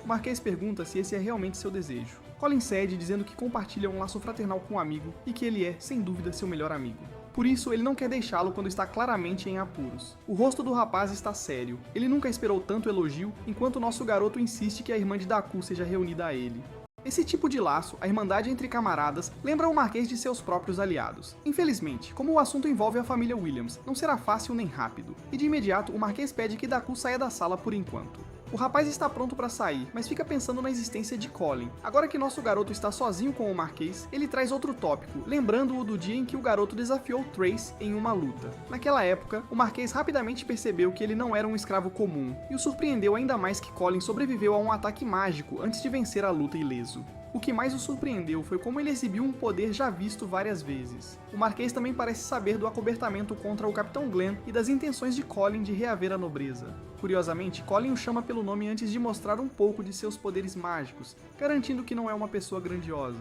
O Marquês pergunta se esse é realmente seu desejo. Colin cede, dizendo que compartilha um laço fraternal com o amigo e que ele é, sem dúvida, seu melhor amigo. Por isso, ele não quer deixá-lo quando está claramente em apuros. O rosto do rapaz está sério. Ele nunca esperou tanto elogio, enquanto nosso garoto insiste que a irmã de Daku seja reunida a ele. Esse tipo de laço, a irmandade entre camaradas, lembra o Marquês de seus próprios aliados. Infelizmente, como o assunto envolve a família Williams, não será fácil nem rápido, e de imediato o Marquês pede que Daku saia da sala por enquanto. O rapaz está pronto para sair, mas fica pensando na existência de Colin. Agora que nosso garoto está sozinho com o Marquês, ele traz outro tópico, lembrando-o do dia em que o garoto desafiou Trace em uma luta. Naquela época, o Marquês rapidamente percebeu que ele não era um escravo comum, e o surpreendeu ainda mais que Colin sobreviveu a um ataque mágico antes de vencer a luta ileso. O que mais o surpreendeu foi como ele exibiu um poder já visto várias vezes. O Marquês também parece saber do acobertamento contra o Capitão Glenn e das intenções de Colin de reaver a nobreza. Curiosamente, Colin o chama pelo nome antes de mostrar um pouco de seus poderes mágicos, garantindo que não é uma pessoa grandiosa.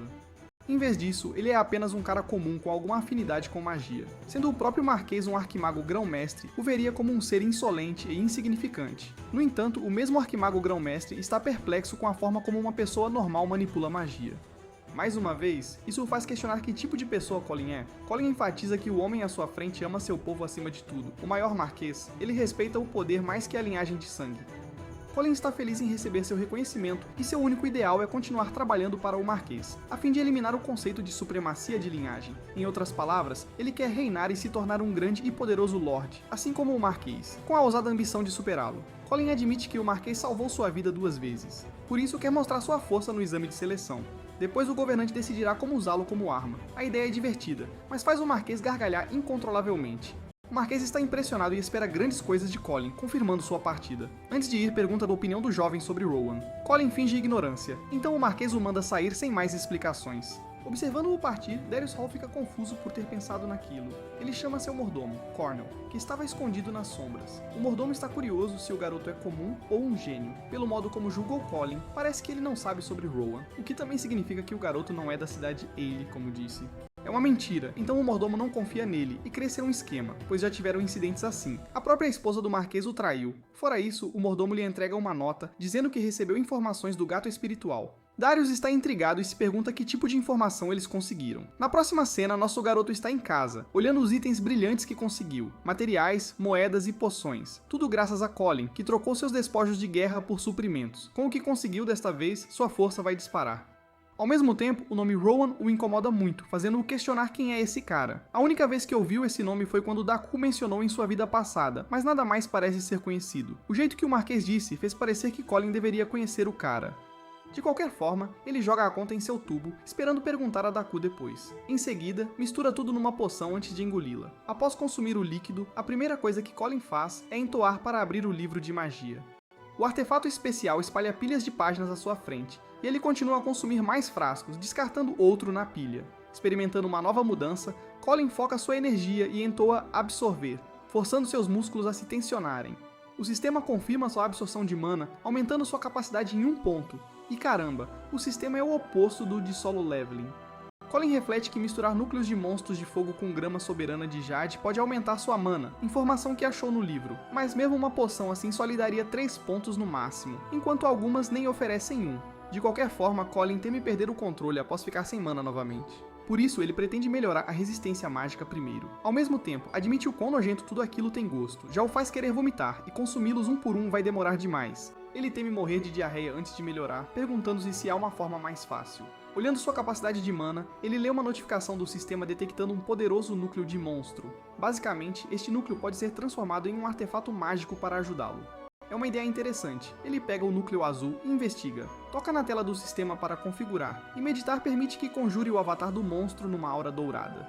Em vez disso, ele é apenas um cara comum com alguma afinidade com magia. Sendo o próprio Marquês um arquimago grão-mestre, o veria como um ser insolente e insignificante. No entanto, o mesmo arquimago grão-mestre está perplexo com a forma como uma pessoa normal manipula magia. Mais uma vez, isso o faz questionar que tipo de pessoa Colin é. Colin enfatiza que o homem à sua frente ama seu povo acima de tudo. O maior Marquês, ele respeita o poder mais que a linhagem de sangue. Colin está feliz em receber seu reconhecimento e seu único ideal é continuar trabalhando para o Marquês, a fim de eliminar o conceito de supremacia de linhagem. Em outras palavras, ele quer reinar e se tornar um grande e poderoso Lorde, assim como o Marquês, com a ousada ambição de superá-lo. Colin admite que o Marquês salvou sua vida 2 vezes, por isso quer mostrar sua força no exame de seleção. Depois o governante decidirá como usá-lo como arma. A ideia é divertida, mas faz o Marquês gargalhar incontrolavelmente. O Marquês está impressionado e espera grandes coisas de Colin, confirmando sua partida. Antes de ir, pergunta da opinião do jovem sobre Rowan. Colin finge ignorância, então o Marquês o manda sair sem mais explicações. Observando-o partir, Darius Hall fica confuso por ter pensado naquilo. Ele chama seu mordomo, Cornell, que estava escondido nas sombras. O mordomo está curioso se o garoto é comum ou um gênio. Pelo modo como julgou Colin, parece que ele não sabe sobre Rowan, o que também significa que o garoto não é da cidade Ailey, como disse. É uma mentira, então o mordomo não confia nele e crê ser um esquema, pois já tiveram incidentes assim. A própria esposa do Marquês o traiu. Fora isso, o mordomo lhe entrega uma nota dizendo que recebeu informações do gato espiritual. Darius está intrigado e se pergunta que tipo de informação eles conseguiram. Na próxima cena, nosso garoto está em casa, olhando os itens brilhantes que conseguiu, materiais, moedas e poções. Tudo graças a Colin, que trocou seus despojos de guerra por suprimentos. Com o que conseguiu desta vez, sua força vai disparar. Ao mesmo tempo, o nome Rowan o incomoda muito, fazendo-o questionar quem é esse cara. A única vez que ouviu esse nome foi quando Daku mencionou em sua vida passada, mas nada mais parece ser conhecido. O jeito que o Marquês disse fez parecer que Colin deveria conhecer o cara. De qualquer forma, ele joga a conta em seu tubo, esperando perguntar a Daku depois. Em seguida, mistura tudo numa poção antes de engoli-la. Após consumir o líquido, a primeira coisa que Colin faz é entoar para abrir o livro de magia. O artefato especial espalha pilhas de páginas à sua frente, e ele continua a consumir mais frascos, descartando outro na pilha. Experimentando uma nova mudança, Colin foca sua energia e entoa absorver, forçando seus músculos a se tensionarem. O sistema confirma sua absorção de mana, aumentando sua capacidade em 1 ponto. E caramba, o sistema é o oposto do de solo leveling. Colin reflete que misturar núcleos de monstros de fogo com grama soberana de Jade pode aumentar sua mana, informação que achou no livro, mas mesmo uma poção assim só lhe daria 3 pontos no máximo, enquanto algumas nem oferecem 1. De qualquer forma, Colin teme perder o controle após ficar sem mana novamente. Por isso, ele pretende melhorar a resistência mágica primeiro. Ao mesmo tempo, admite o quão nojento tudo aquilo tem gosto, já o faz querer vomitar, e consumi-los um por um vai demorar demais. Ele teme morrer de diarreia antes de melhorar, perguntando-se se há uma forma mais fácil. Olhando sua capacidade de mana, ele lê uma notificação do sistema detectando um poderoso núcleo de monstro. Basicamente, este núcleo pode ser transformado em um artefato mágico para ajudá-lo. É uma ideia interessante. Ele pega o núcleo azul e investiga. Toca na tela do sistema para configurar, e meditar permite que conjure o avatar do monstro numa aura dourada.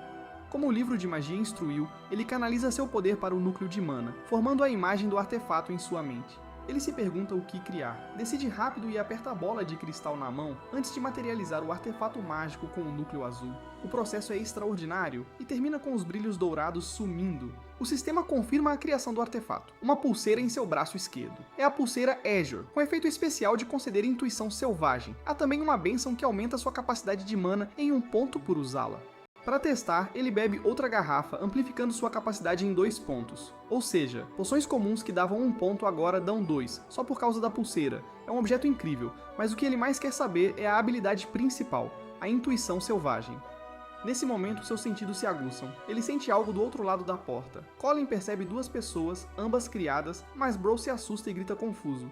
Como o livro de magia instruiu, ele canaliza seu poder para o núcleo de mana, formando a imagem do artefato em sua mente. Ele se pergunta o que criar, decide rápido e aperta a bola de cristal na mão antes de materializar o artefato mágico com o núcleo azul. O processo é extraordinário e termina com os brilhos dourados sumindo. O sistema confirma a criação do artefato, uma pulseira em seu braço esquerdo. É a pulseira Azure, com efeito especial de conceder intuição selvagem. Há também uma bênção que aumenta sua capacidade de mana em 1 ponto por usá-la. Para testar, ele bebe outra garrafa, amplificando sua capacidade em 2 pontos. Ou seja, poções comuns que davam 1 ponto agora dão 2, só por causa da pulseira. É um objeto incrível, mas o que ele mais quer saber é a habilidade principal, a intuição selvagem. Nesse momento, seus sentidos se aguçam. Ele sente algo do outro lado da porta. Colin percebe 2 pessoas, ambas criadas, mas Bro se assusta e grita confuso.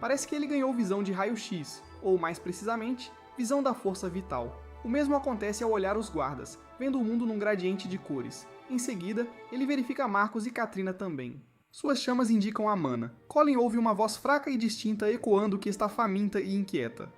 Parece que ele ganhou visão de raio-x, ou mais precisamente, visão da força vital. O mesmo acontece ao olhar os guardas, vendo o mundo num gradiente de cores. Em seguida, ele verifica Marcos e Katrina também. Suas chamas indicam a mana. Colin ouve uma voz fraca e distinta ecoando que está faminta e inquieta.